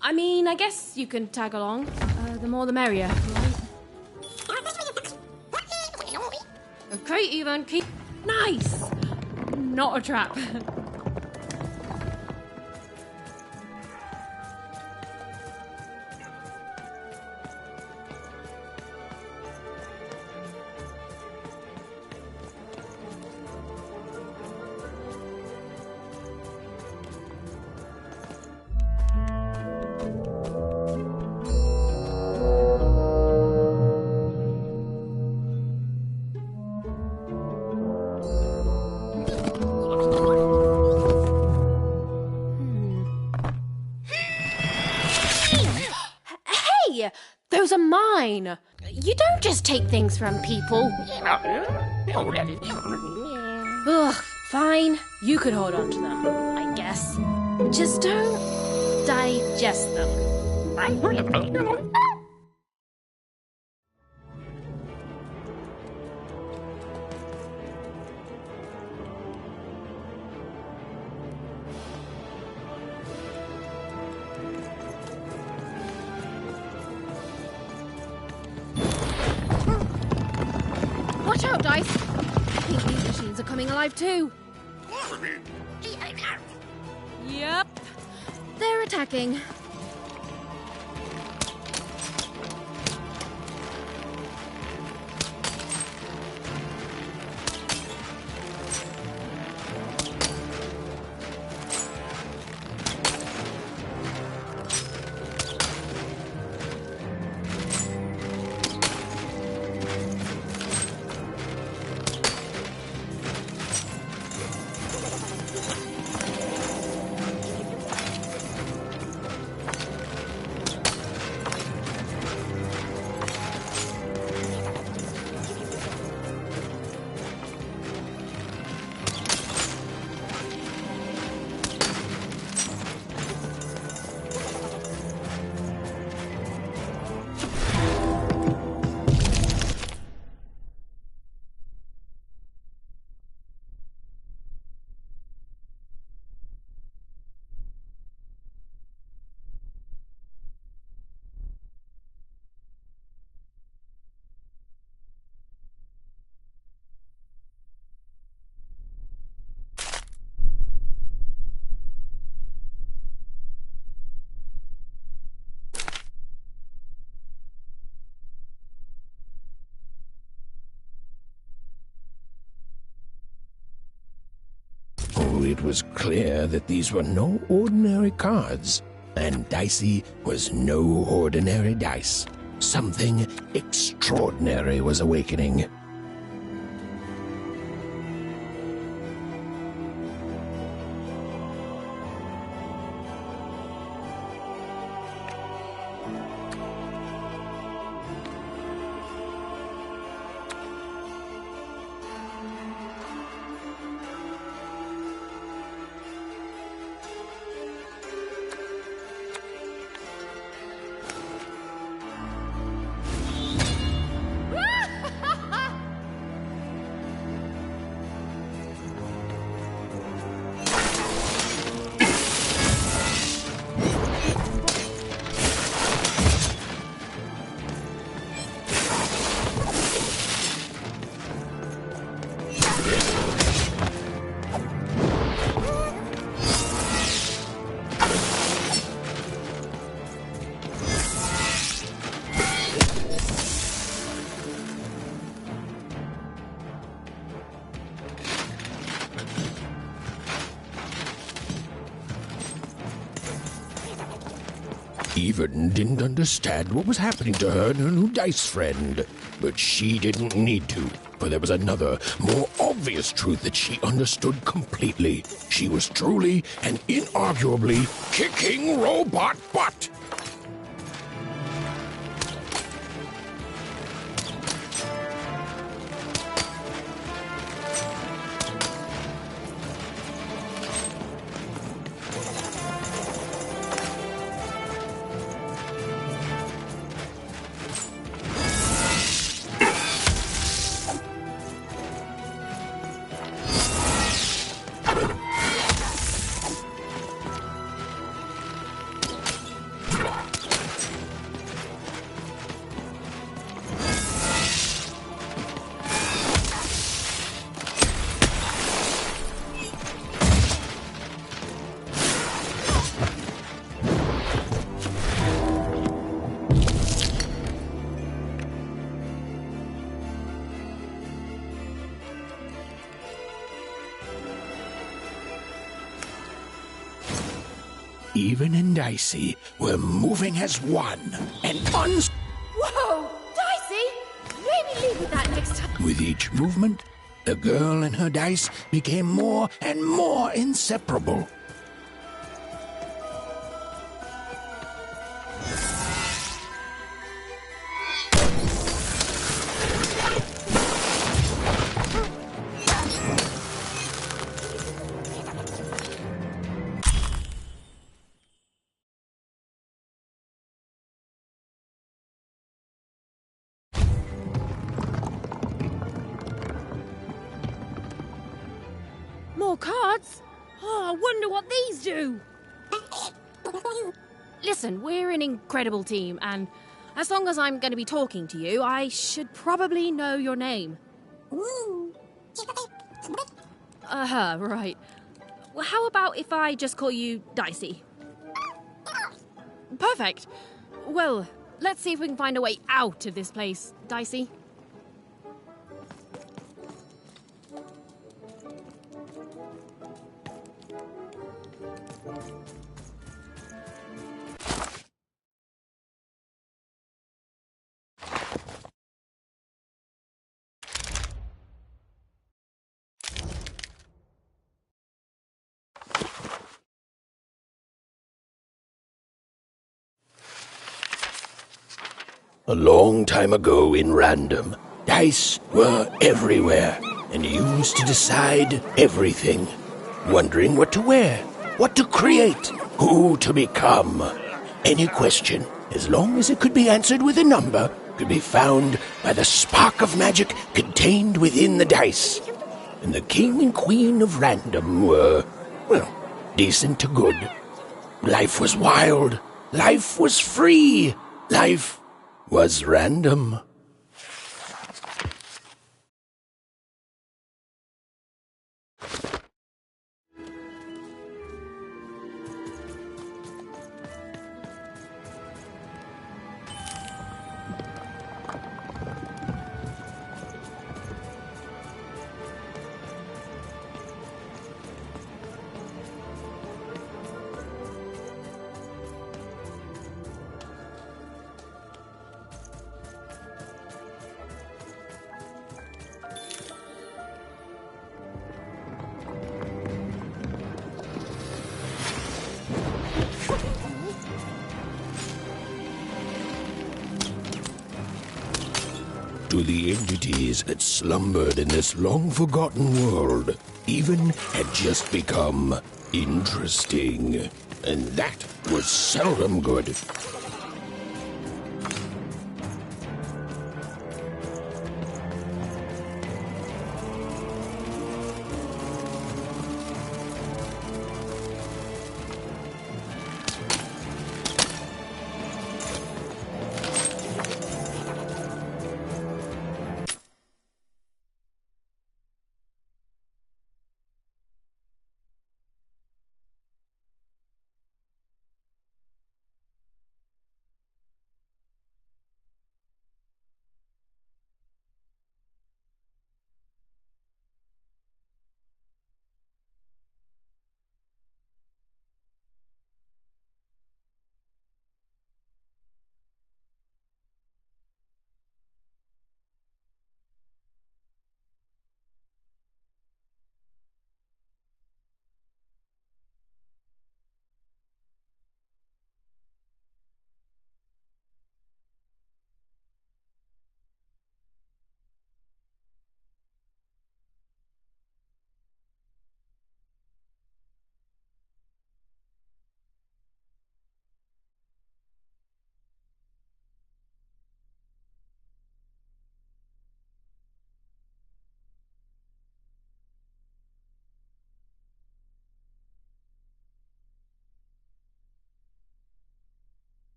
I mean, I guess you can tag along. The more the merrier, right? Okay, even keep... Nice! Not a trap. Hey! Those are mine! You don't just take things from people. Ugh, fine. You could hold on to them, I guess. Just don't digest them. Watch out, Dice! I think these machines are coming alive too. Yep. They're attacking. It was clear that these were no ordinary cards, and Dicey was no ordinary dice. Something extraordinary was awakening. Even didn't understand what was happening to her and her new dice friend. But she didn't need to, for there was another, more obvious truth that she understood completely. She was truly and inarguably kicking robot butt. Even and Dicey were moving as one, and Whoa! Dicey! Maybe leave with that next time. with each movement, the girl and her dice became more and more inseparable. More cards? Oh, I wonder what these do. Listen, we're an incredible team, and as long as I'm going to be talking to you, I should probably know your name. Right. Well, how about if I just call you Dicey? Perfect. Well, let's see if we can find a way out of this place, Dicey. A long time ago in Random, dice were everywhere and used to decide everything. Wondering what to wear, what to create, who to become. Any question, as long as it could be answered with a number, could be found by the spark of magic contained within the dice. And the king and queen of Random were, well, decent to good. Life was wild. Life was free. Life was random. To the entities that slumbered in this long-forgotten world, even had just become interesting. And that was seldom good.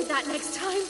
with that next time.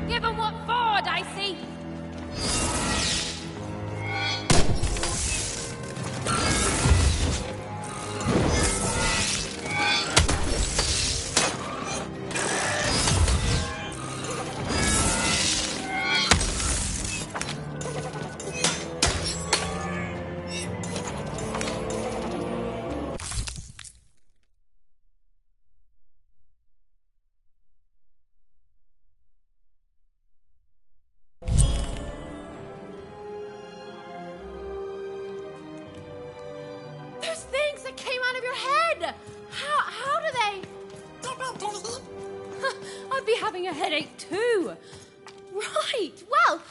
Give 'em what for, Dicey! Those things that came out of your head! How do they... I'd be having a headache too. Right, well,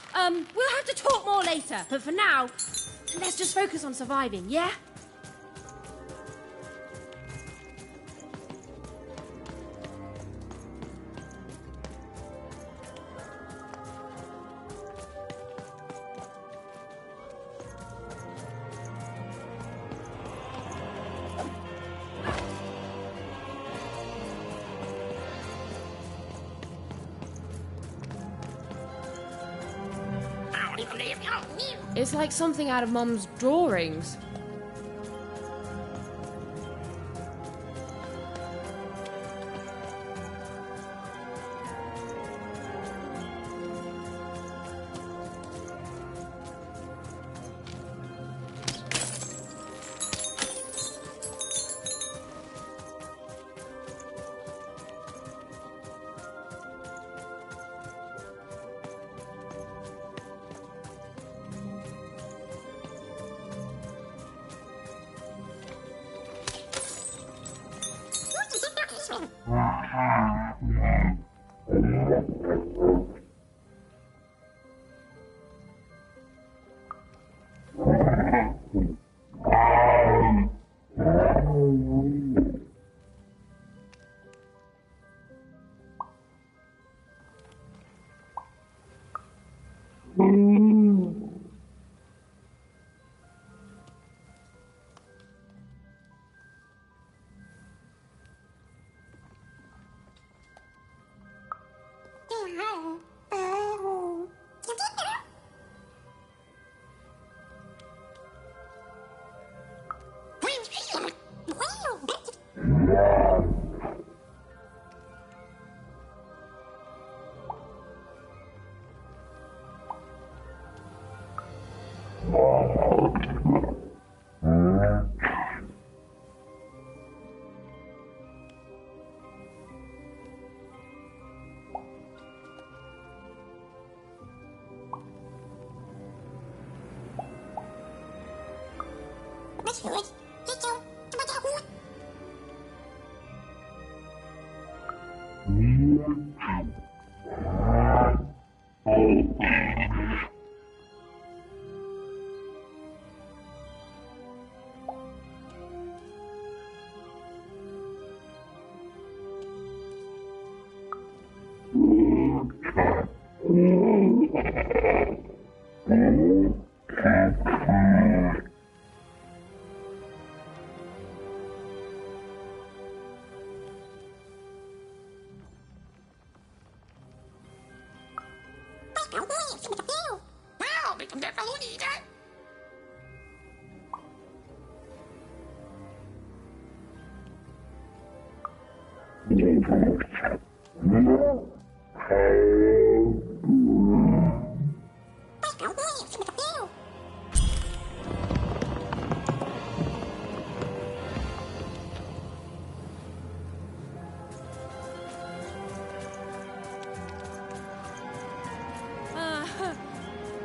we'll have to talk more later. But for now, let's just focus on surviving, yeah? It's like something out of Mum's drawings.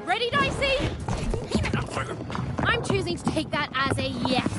Ready, Dicey? I'm choosing to take that as a yes.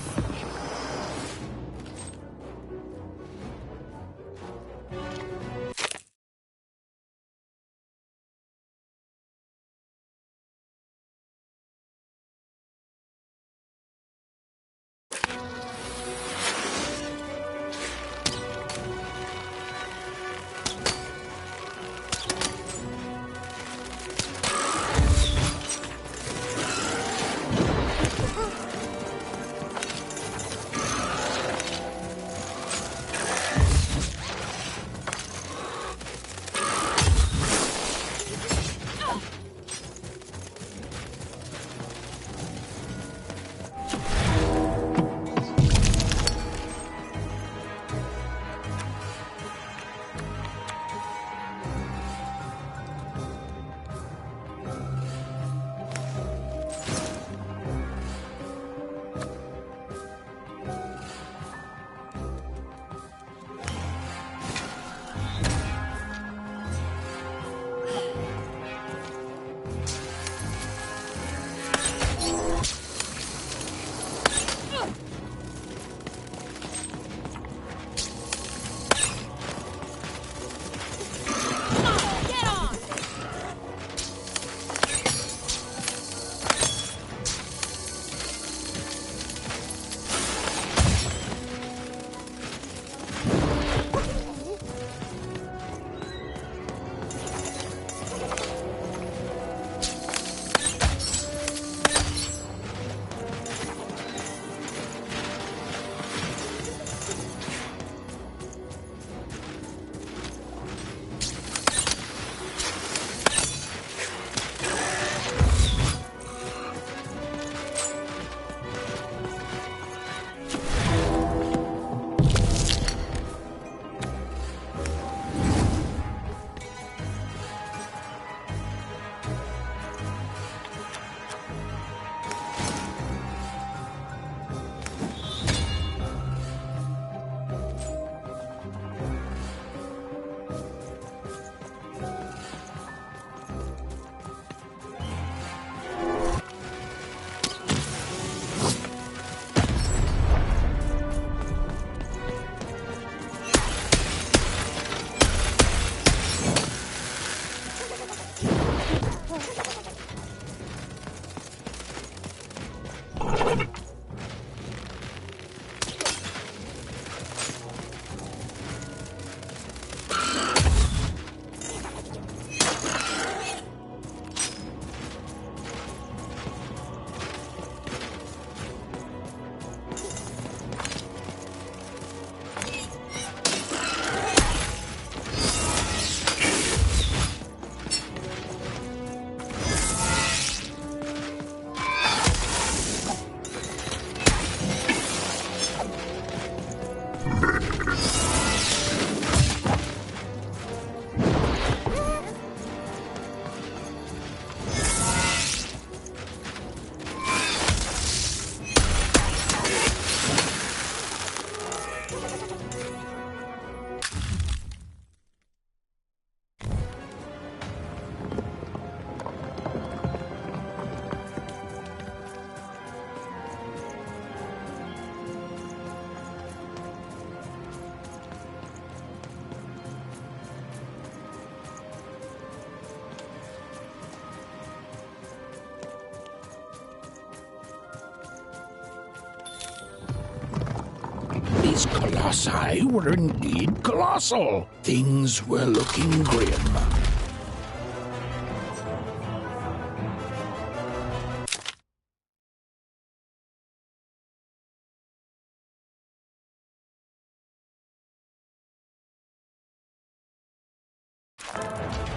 These colossi were indeed colossal. Things were looking grim.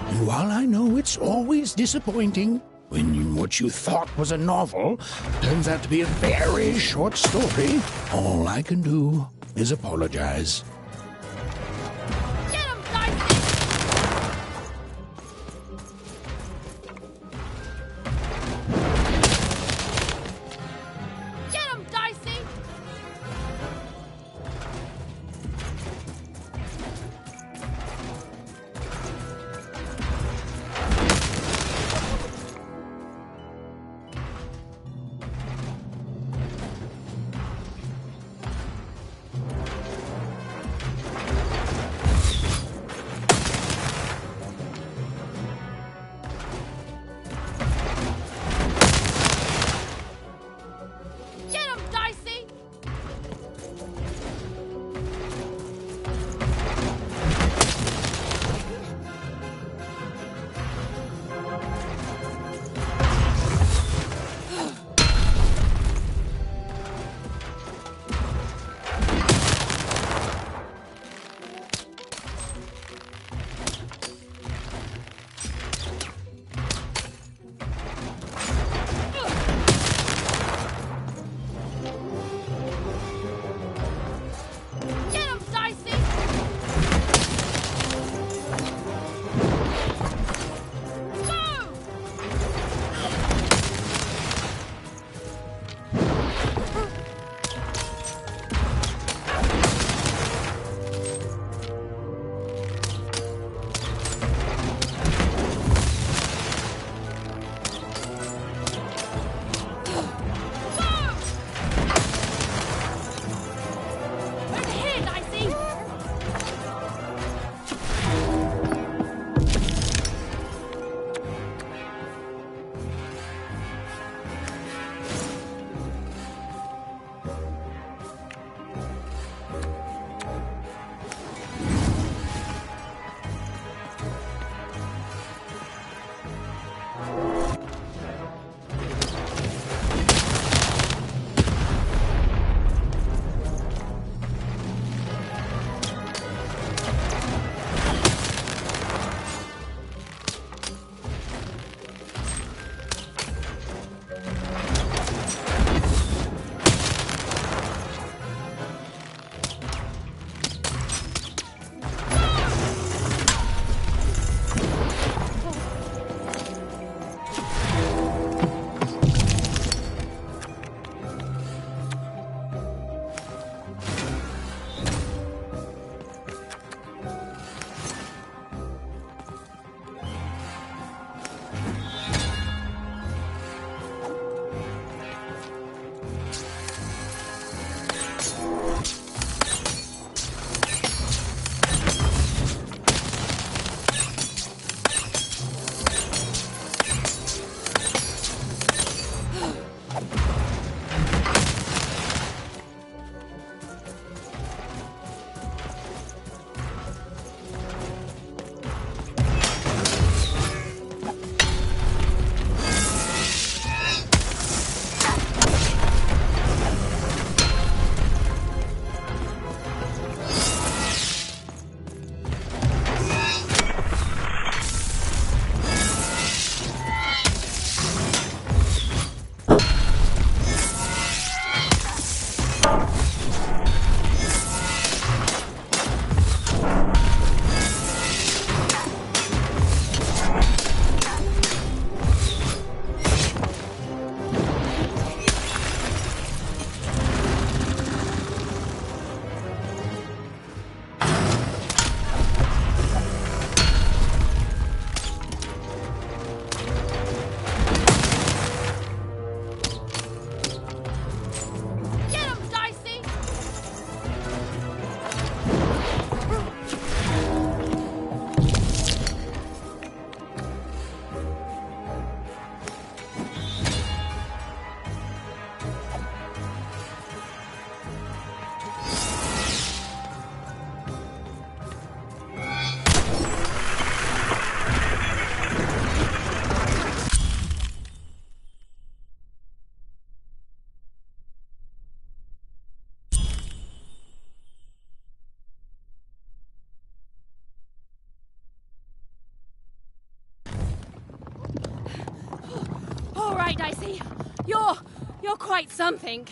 And while I know it's always disappointing when what you thought was a novel turns out to be a very short story, all I can do is apologize. Get him, Dicey! Get him, Dicey! right, Dicey. You're quite something.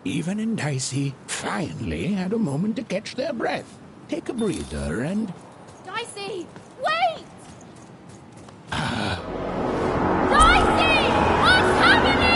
Even and Dicey finally had a moment to catch their breath, take a breather, and... Dicey, wait! Dicey! What's happening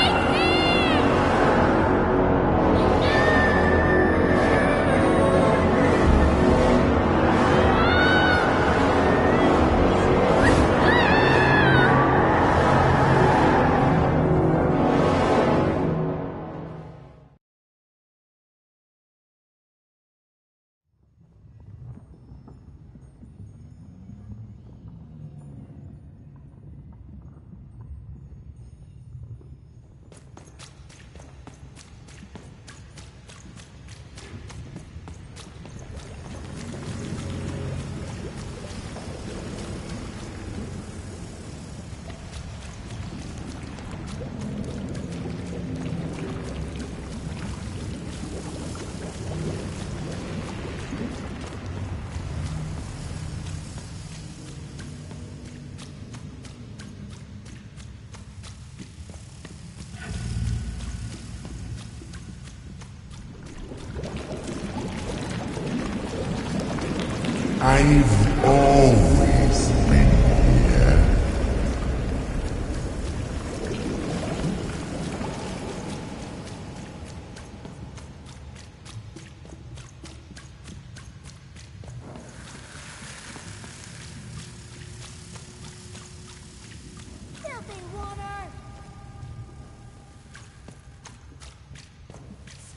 I've always been here. Filthy water!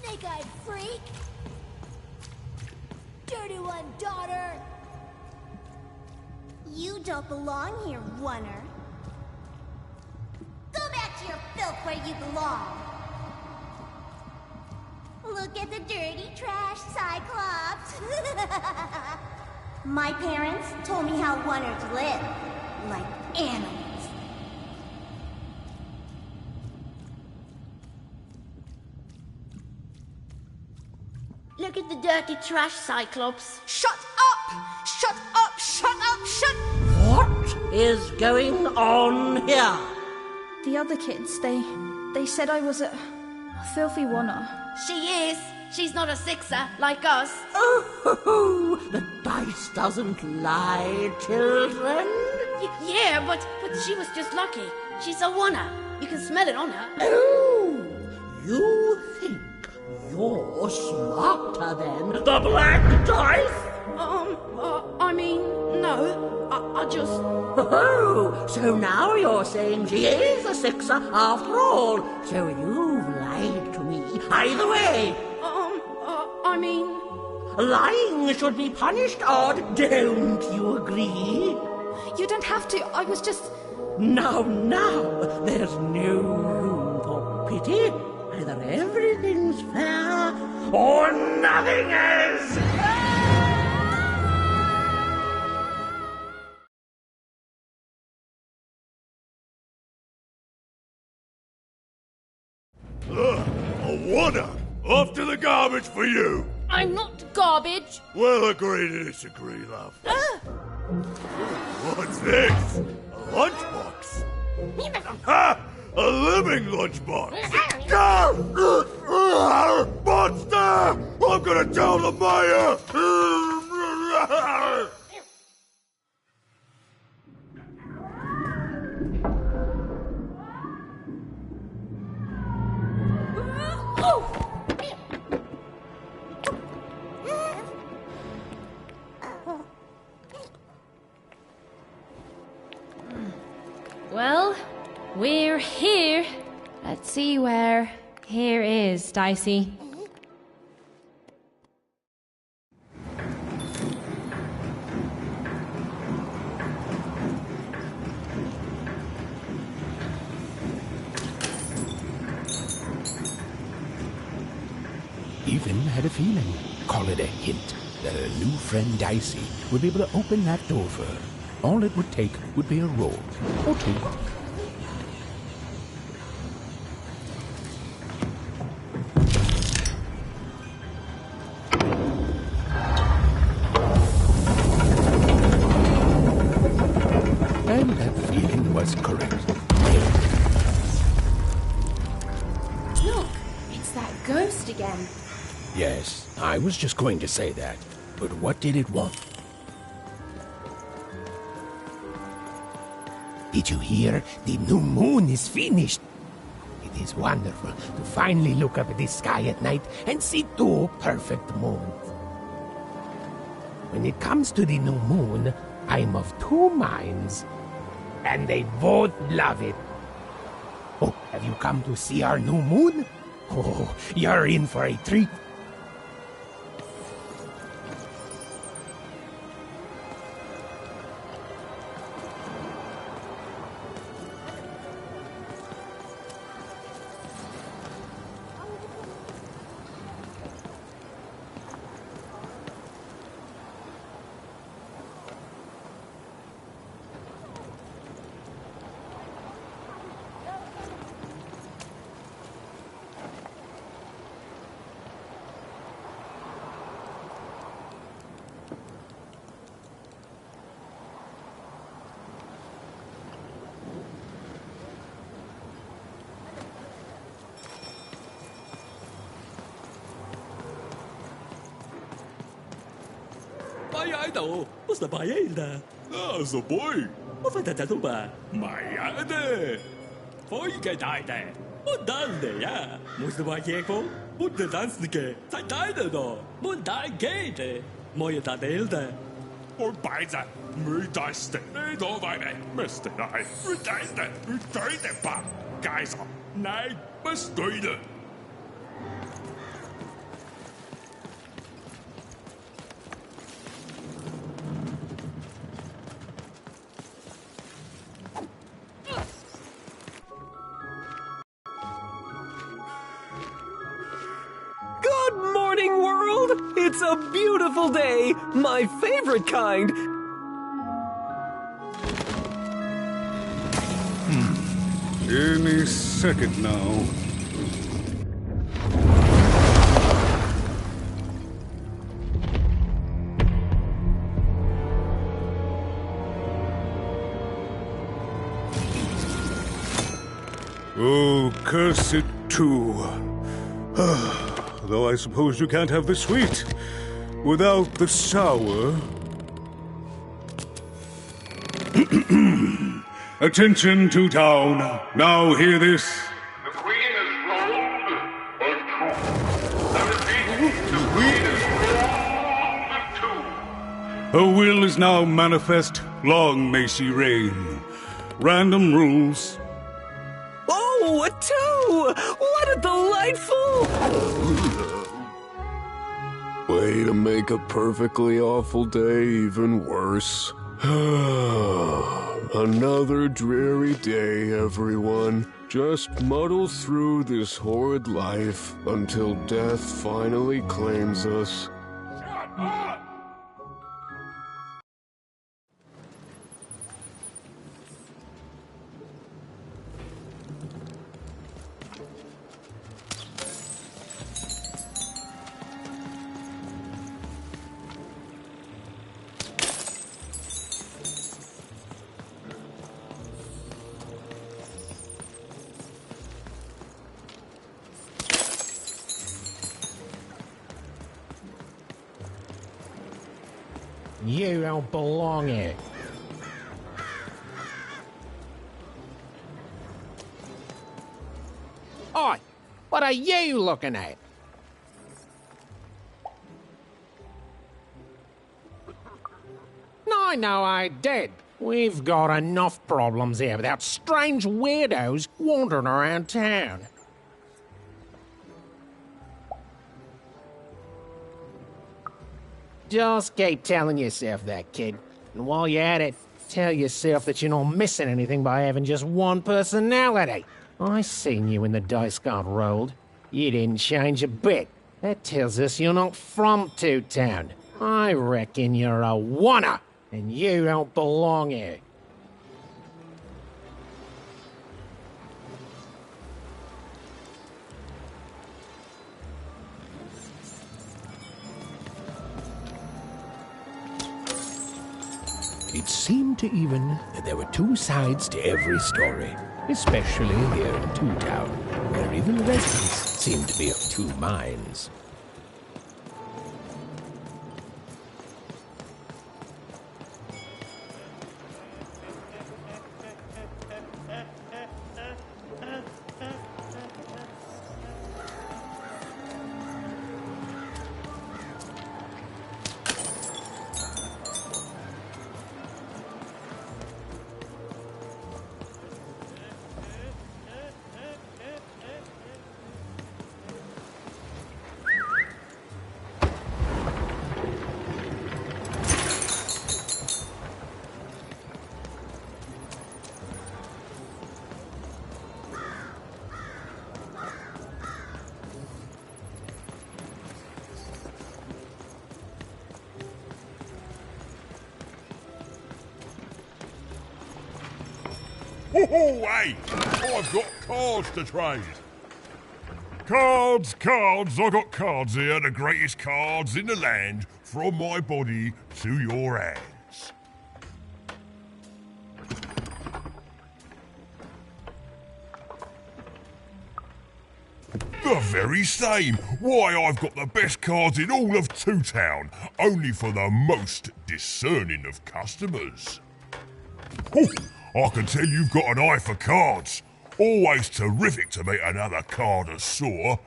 Snake-eyed freak! Dirty one, daughter! You don't belong here, Oner. Go back to your filth where you belong. Look at the dirty trash, Cyclops. My parents told me how Oners live, like animals. Look at the dirty trash, Cyclops. Shut up! Shut up! Shut up! Shut... What is going on here? The other kids, they said I was a filthy Oner. She is. She's not a sixer, like us. Oh, the dice doesn't lie, children. Yeah, but she was just lucky. She's a Oner. You can smell it on her. Oh, you think you're smarter than the black dice? I mean, no. I just... Oh, so now you're saying she is a sixer after all. So you've lied to me. Either way. I mean... Lying should be punished, Odd. Don't you agree? You don't have to. I was just... Now, there's no room for pity. Either everything's fair or nothing is. A Oner! Off to the garbage for you! I'm not garbage. We'll agree to disagree, love. What's this? A lunchbox? Ha! A living lunchbox! Monster! I'm gonna tell the mayor! Well, we're here. Let's see where here is, Dicey. Even had a feeling, call it a hint, that her new friend Dicey would be able to open that door for her. All it would take would be a roll or two. And that feeling was correct. Look, it's that ghost again. Yes, I was just going to say that. But what did it want? Did you hear? The new moon is finished. It is wonderful to finally look up at the sky at night and see two perfect moons. When it comes to the new moon, I'm of two minds, and they both love it. Oh, have you come to see our new moon? Oh, you're in for a treat. 街度，我是白人的。啊，是 boy， 我翻大家头吧，买呀的，可以给大的，我当然呀，我是白人风，我的当时给在大的呢，我大给的，我也大的的。我白仔，每大食呢度買嚟，咩食係，每大的，每對的吧，介紹，你不是對的。Good morning, world! It's a beautiful day, my favorite kind. Any second now. Oh, curse it too. Though I suppose you can't have the sweet without the sour. Attention to town. Now hear this. The Queen is rolled of truth. I repeat, the Queen is rolled of truth. Her will is now manifest. Long may she reign. Random rules. Oh, a two! What a delightful... Way to make a perfectly awful day even worse. Another dreary day, everyone. Just muddle through this horrid life until death finally claims us. You don't belong here. Oi! What are you looking at? No, I did. We've got enough problems here without strange weirdos wandering around town. Just keep telling yourself that, kid. And while you're at it, tell yourself that you're not missing anything by having just one personality. I seen you when the dice got rolled. You didn't change a bit. That tells us you're not from Two Town. I reckon you're a oner, and you don't belong here. It seemed to even that there were two sides to every story, especially here in Two Town, where even the residents seemed to be of two minds. Oh, hey! I've got cards to trade. Cards, I got cards here, the greatest cards in the land, from my body to your hands. The The very same. Why, I've got the best cards in all of Two Town, only for the most discerning of customers. Oh, I can tell you've got an eye for cards. Always terrific to meet another connoisseur.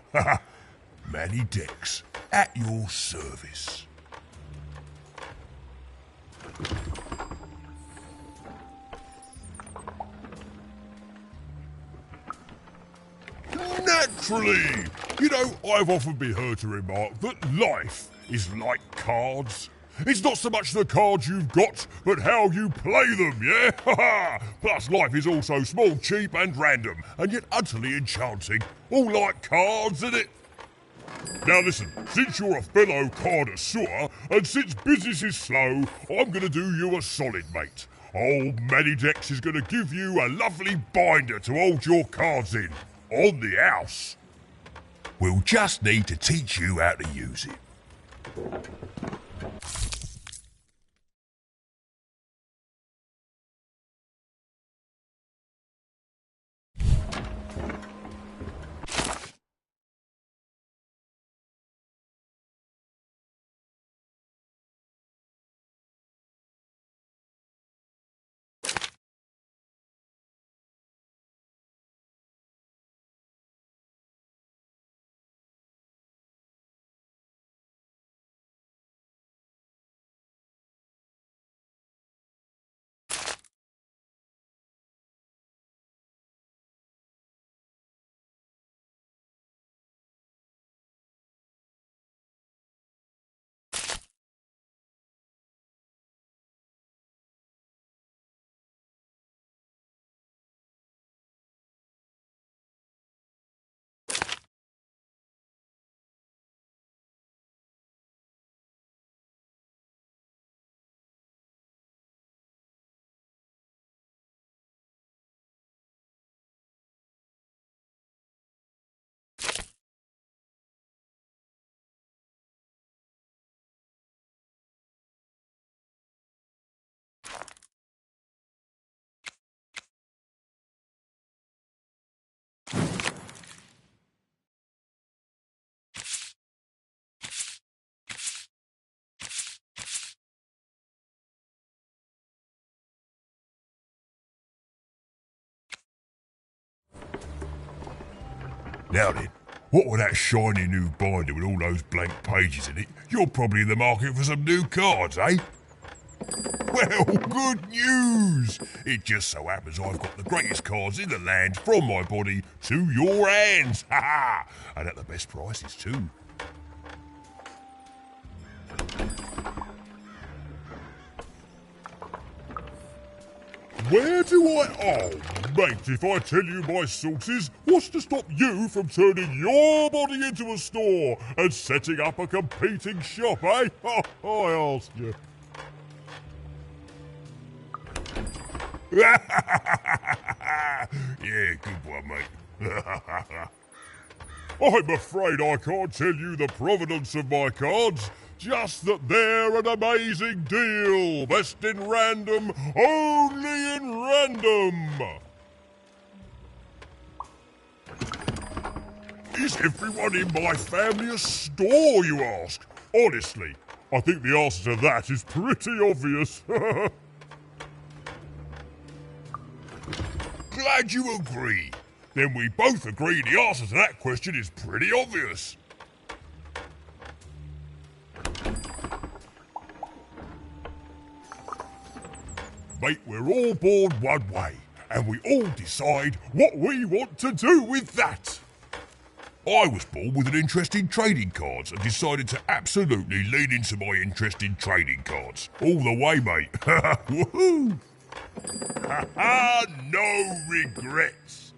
Manny Dex, at your service. Naturally! You know, I've often been heard to remark that life is like cards. It's not so much the cards you've got, but how you play them, yeah? Plus, life is also small, cheap and random, and yet utterly enchanting. All like cards, isn't it? Now listen, since you're a fellow connoisseur, and since business is slow, I'm going to do you a solid, mate. Old Manny Dex is going to give you a lovely binder to hold your cards in. On the house. We'll just need to teach you how to use it. Now then, what with that shiny new binder with all those blank pages in it, you're probably in the market for some new cards, eh? Well, good news! It just so happens I've got the greatest cards in the land from my body to your hands, ha-ha! And at the best prices too. Where do I... Oh, mate, if I tell you my sources, what's to stop you from turning your body into a store and setting up a competing shop, eh? Oh, I asked you. Yeah, good one, mate. I'm afraid I can't tell you the provenance of my cards, just that they're an amazing deal. Best in random, only in random. Is everyone in my family a store, you ask? Honestly, I think the answer to that is pretty obvious. Glad you agree. Then we both agree the answer to that question is pretty obvious. Mate, we're all born one way, and we all decide what we want to do with that. I was born with an interest in trading cards and decided to absolutely lean into my interest in trading cards. All the way, mate. Woohoo! No regrets.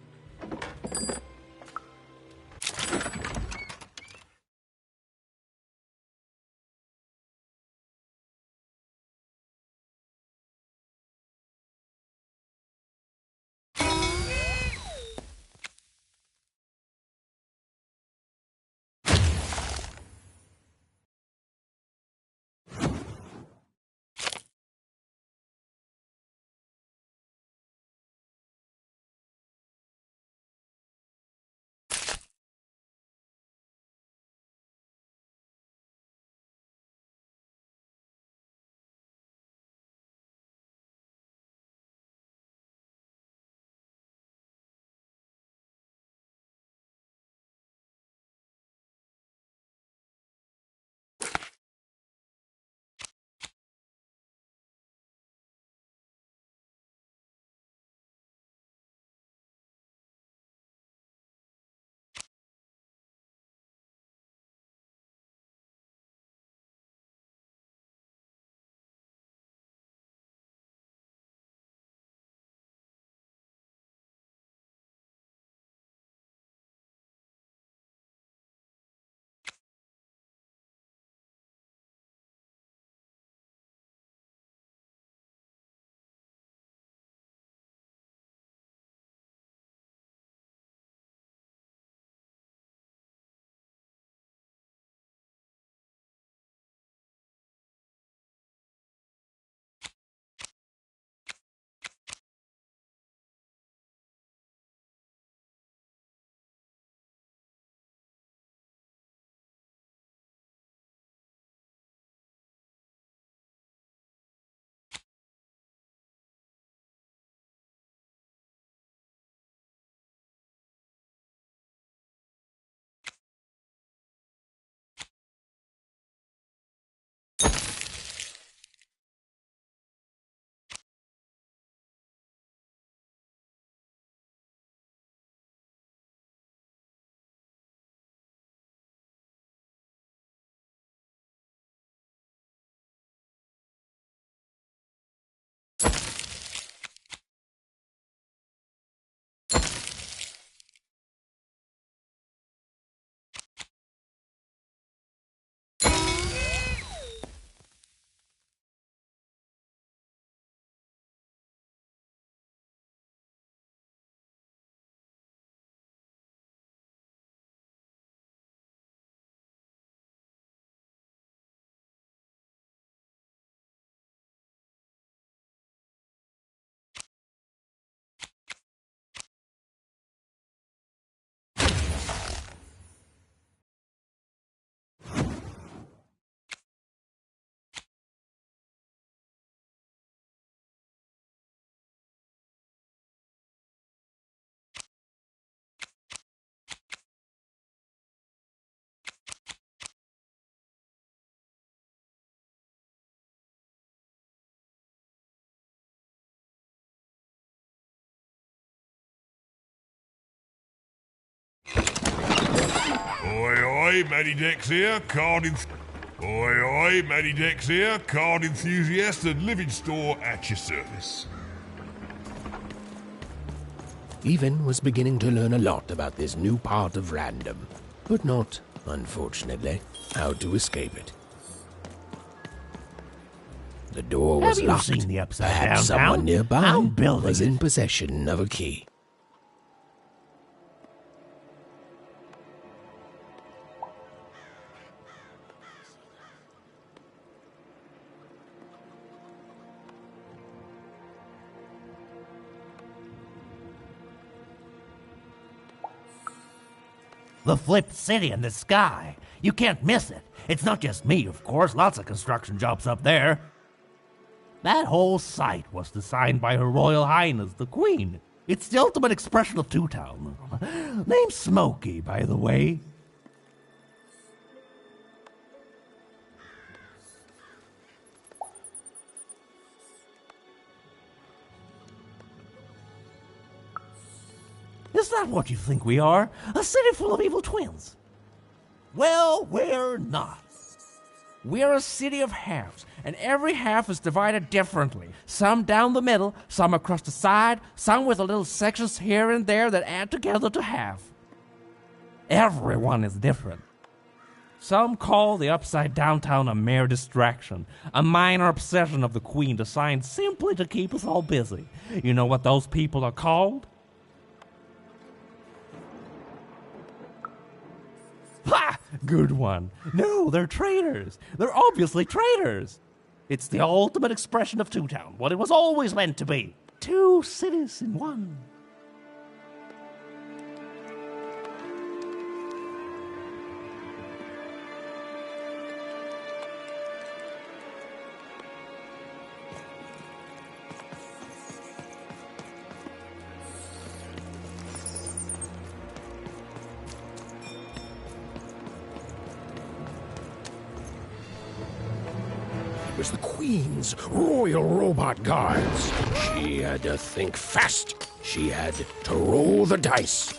Oi, Matty Dex here, Oi, Matty Dex here, card enthusiast and living store at your service. Even was beginning to learn a lot about this new part of random, but not, unfortunately, how to escape it. The door was Have you locked. seen the Upside Perhaps Down someone Town? nearby I'm building was it. in possession of a key. The flipped city in the sky. You can't miss it. It's not just me, of course. Lots of construction jobs up there. That whole site was designed by Her Royal Highness, the Queen. It's the ultimate expression of Two-Town. Name's Smokey, by the way. Is that what you think we are? A city full of evil twins? Well, we're not. We're a city of halves, and every half is divided differently. Some down the middle, some across the side, some with little sections here and there that add together to half. Everyone is different. Some call the Upside Down Town a mere distraction, a minor obsession of the Queen designed simply to keep us all busy. You know what those people are called? Ha! Good one. No, they're traitors. They're obviously traitors. It's the ultimate expression of Two-Town, what it was always meant to be. Two cities in one. It was the Queen's Royal Robot Guards. She had to think fast. She had to roll the dice.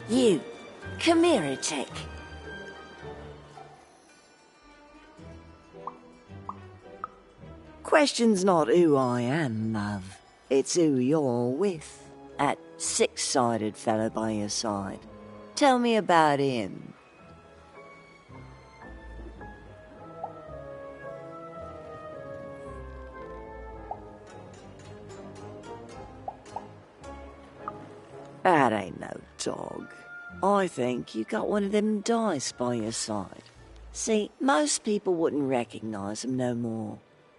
You, come here a tick. Question's not who I am, love. It's who you're with. That six-sided fella by your side. Tell me about him. That ain't no dog. I think you got one of them dice by your side. See, most people wouldn't recognize them no more.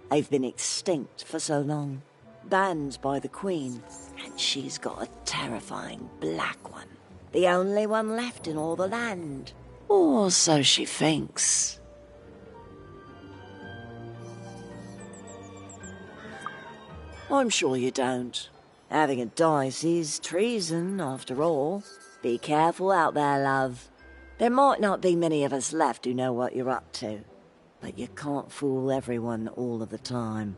They've been extinct for so long. Banned by the Queen, and she's got a terrifying black one. The only one left in all the land. Or so she thinks. I'm sure you don't. Having a dice is treason, after all. Be careful out there, love. There might not be many of us left who know what you're up to. But you can't fool everyone all of the time.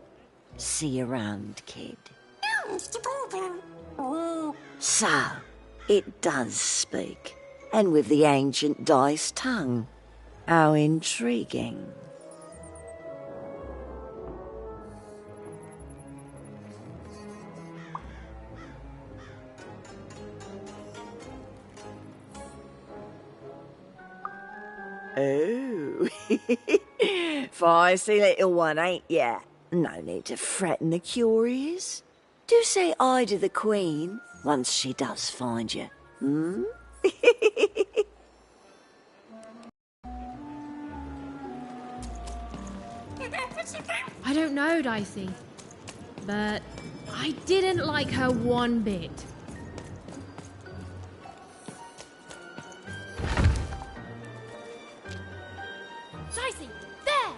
See you around, kid. So, it does speak. And with the ancient dice tongue. How intriguing. Oh, feisty little one, ain't ya? No need to threaten the curious. Do say aye to the Queen once she does find you, hmm? I don't know, Dicey, but I didn't like her one bit. Dicey, there!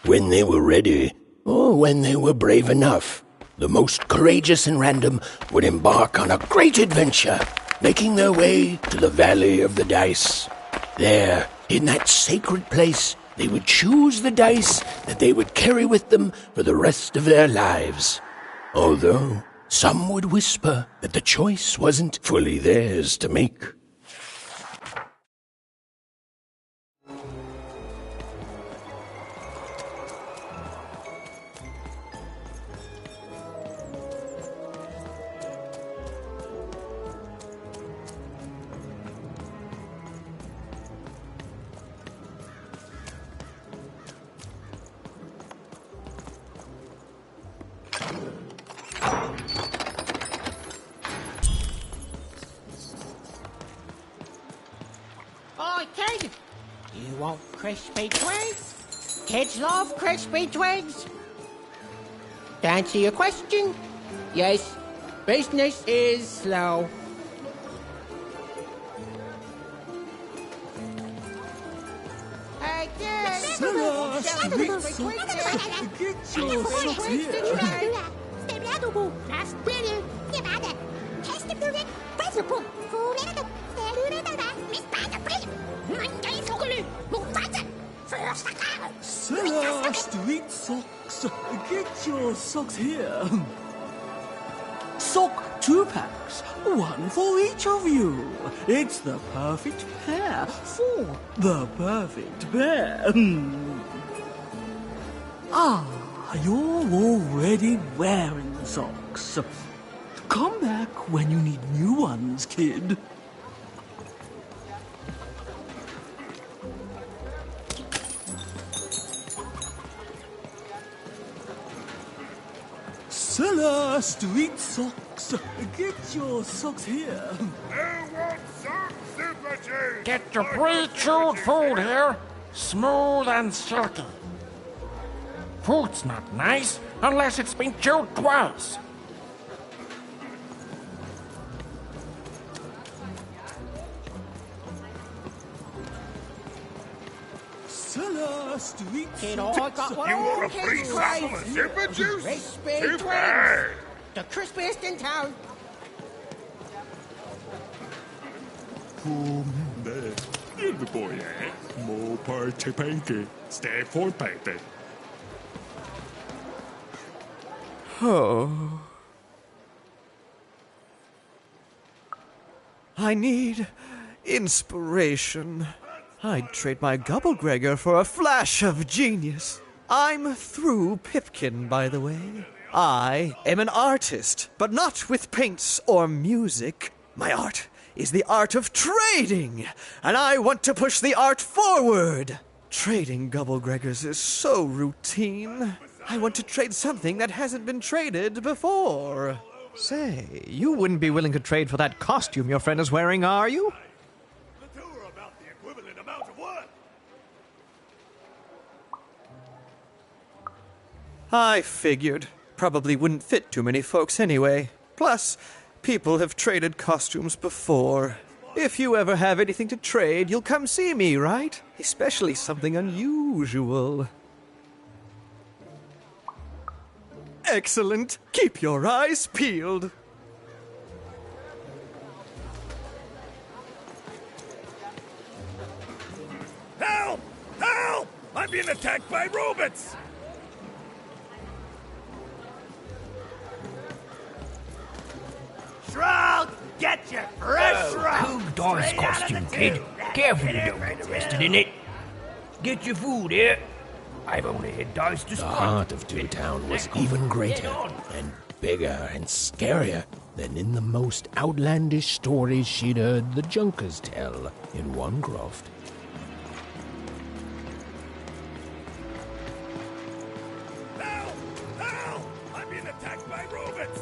When they were ready, or when they were brave enough, the most courageous and random would embark on a great adventure, making their way to the Valley of the Dice. There, in that sacred place, they would choose the dice that they would carry with them for the rest of their lives. Although some would whisper that the choice wasn't fully theirs to make. Oi, kid! You want crispy twigs? Kids love crispy twigs. To answer your question, yes, business is slow. Hey, kids! Get your socks here. Cellar Street Socks. Get your socks here. Sock 2-packs, one for each of you. It's the perfect pair for the perfect pair. You're already wearing socks. Come back when you need new ones, kid. Cellar Street Socks. Get your socks here. Who wants some Super Juice? Get your pre-chewed food here, smooth and silky. Food's not nice unless it's been chewed twice. Cellar Street Kid, I got one You all want a free kids sample crave. of Super Juice? Crispy Too twins. bad. The crispiest in town. There. You're the boy, eh? More party panky. Stay for baby. Oh. I need inspiration. I'd trade my Gobblegregor for a flash of genius. I'm through Pipkin, by the way. I am an artist, but not with paints or music. My art is the art of trading, and I want to push the art forward. Trading Gobblegregors is so routine. I want to trade something that hasn't been traded before. Say, you wouldn't be willing to trade for that costume your friend is wearing, are you? The two are about the equivalent amount of work. I figured. Probably wouldn't fit too many folks anyway. Plus, people have traded costumes before. If you ever have anything to trade, you'll come see me, right? Especially something unusual. Excellent. Keep your eyes peeled. Help! Help! I'm being attacked by robots! Shroud, get your fresh shroud! Cool dice Straight out of costume, the kid. tube. Careful you don't get arrested in it. Get your food here. I've only had dice to The split. heart of Two Town was even greater and bigger and scarier than in the most outlandish stories she'd heard the Junkers tell in one croft. Help! Help! I'm being attacked by robots!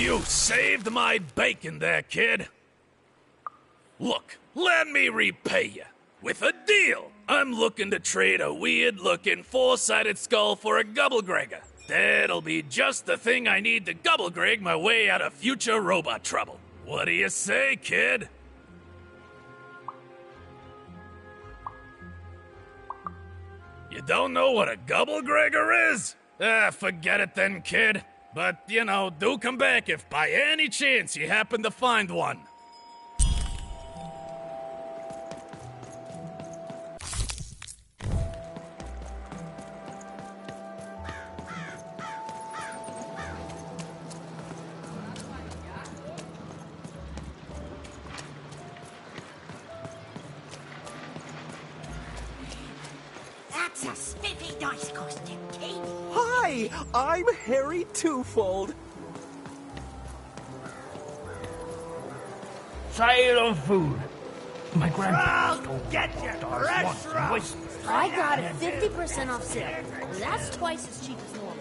You saved my bacon there, kid. Look, let me repay you. With a deal. I'm looking to trade a weird-looking four-sided skull for a Gubblegregger. That'll be just the thing I need to Gubblegreg my way out of future robot trouble. What do you say, kid? You don't know what a Gubblegregger is? Forget it then, kid. But, do come back if by any chance you happen to find one. That's a spiffy dice costume, Kate. Hi, I'm Harry Twofold. Sale of food. My grandpa Shroud, told me get your stars fresh once and shroud. wasted. I got it 50% off sale. That's twice as cheap as normal.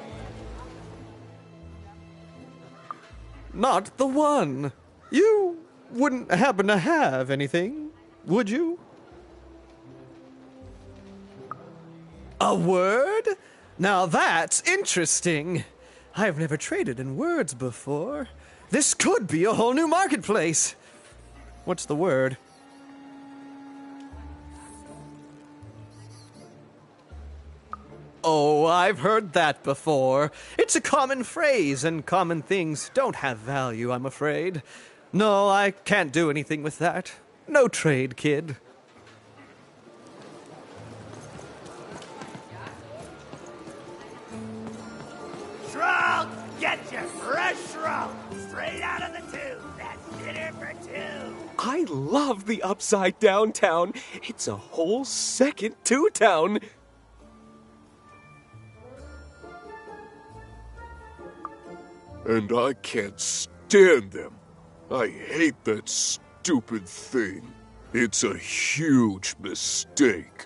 Not the one. You wouldn't happen to have anything, would you? A word? Now that's interesting. I've never traded in words before. This could be a whole new marketplace. What's the word? Oh, I've heard that before. It's a common phrase, and common things don't have value, I'm afraid. No, I can't do anything with that. No trade, kid. Shroud, get your fresh shroud. Straight out of the tube. That's dinner for two. I love the Upside Down Town. It's a whole second Two Town. And I can't stand them. I hate that stupid thing. It's a huge mistake.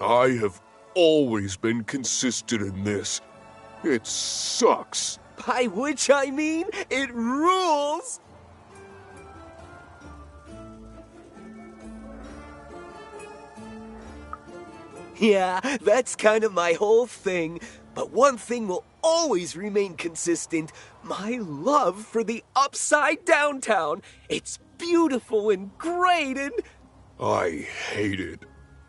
I have always been consistent in this. It sucks. By which I mean, it rules! Yeah, that's kind of my whole thing. But one thing will always remain consistent. My love for the Upside Down Town. It's beautiful and great and... I hate it.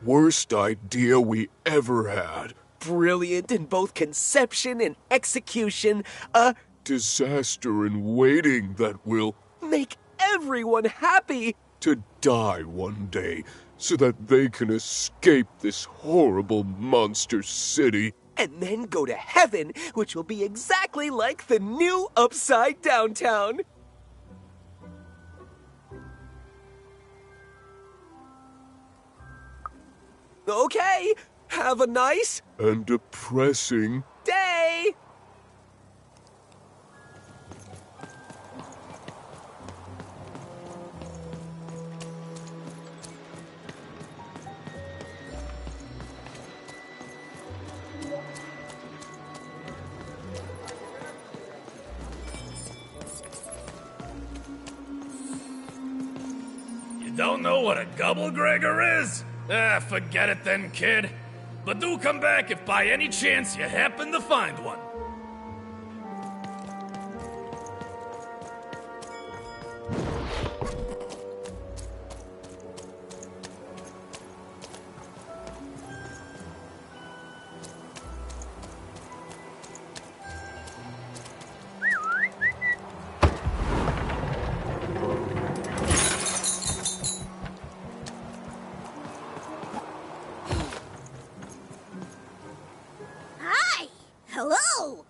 Worst idea we ever had. Brilliant in both conception and execution. A disaster in waiting that will make everyone happy. To die one day so that they can escape this horrible monster city. And then go to heaven, which will be exactly like the new Upside Down Town. Okay, have a nice and depressing day. You don't know what a Gubblegregger is? Forget it then, kid. But do come back if by any chance you happen to find one. Hi! Hello!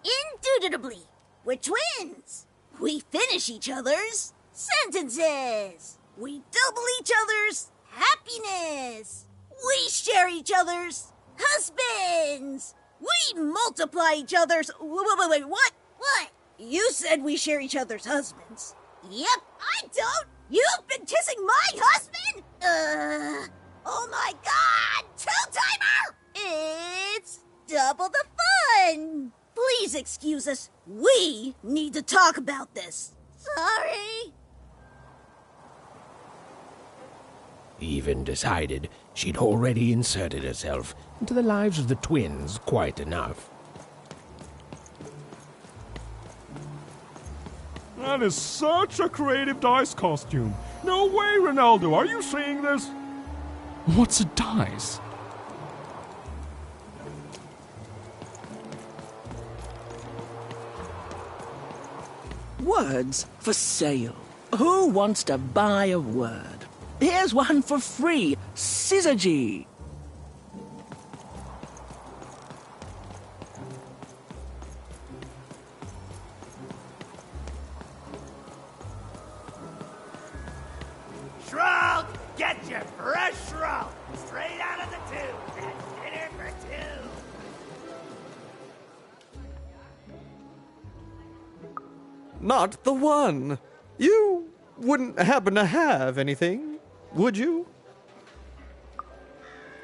Indubitably, we're twins. We finish each other's sentences. We double each other's happiness. We share each other's husbands. We multiply each other's... Wait, what? What? You said we share each other's husbands. Yep, I don't. You've been kissing my husband? excuse us. We need to talk about this. Sorry. Even decided she'd already inserted herself into the lives of the twins quite enough. That is such a creative dice costume. No way, Ronaldo, are you seeing this? What's a dice? Words for sale. Who wants to buy a word? Here's one for free. Syzygy. Shroud, get your fresh shroud. Straight out of the tube. That's dinner for two. Not the one. You wouldn't happen to have anything, would you?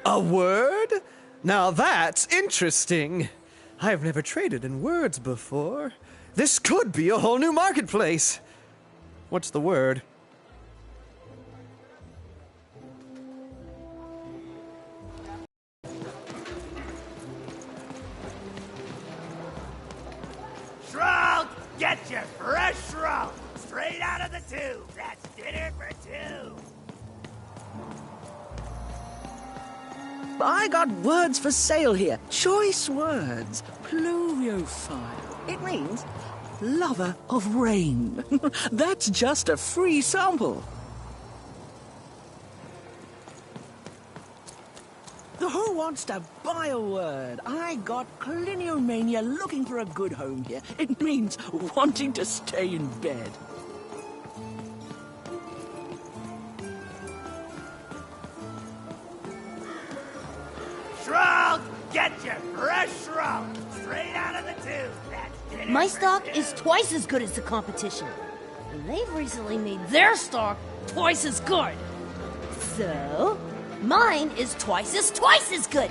A word? Now that's interesting. I've never traded in words before. This could be a whole new marketplace. What's the word? Shroud, get your fresh shroud. Straight out of the tube. That's dinner for two. I got words for sale here. Choice words. Pluviophile. It means lover of rain. That's just a free sample. Who wants to buy a word? I got Cliniomania looking for a good home here. It means wanting to stay in bed. Shroud, get your fresh shroud. Straight out of the tube. That's dinner My for stock two. is twice as good as the competition. And they've recently made their stock twice as good. So, mine is twice as good.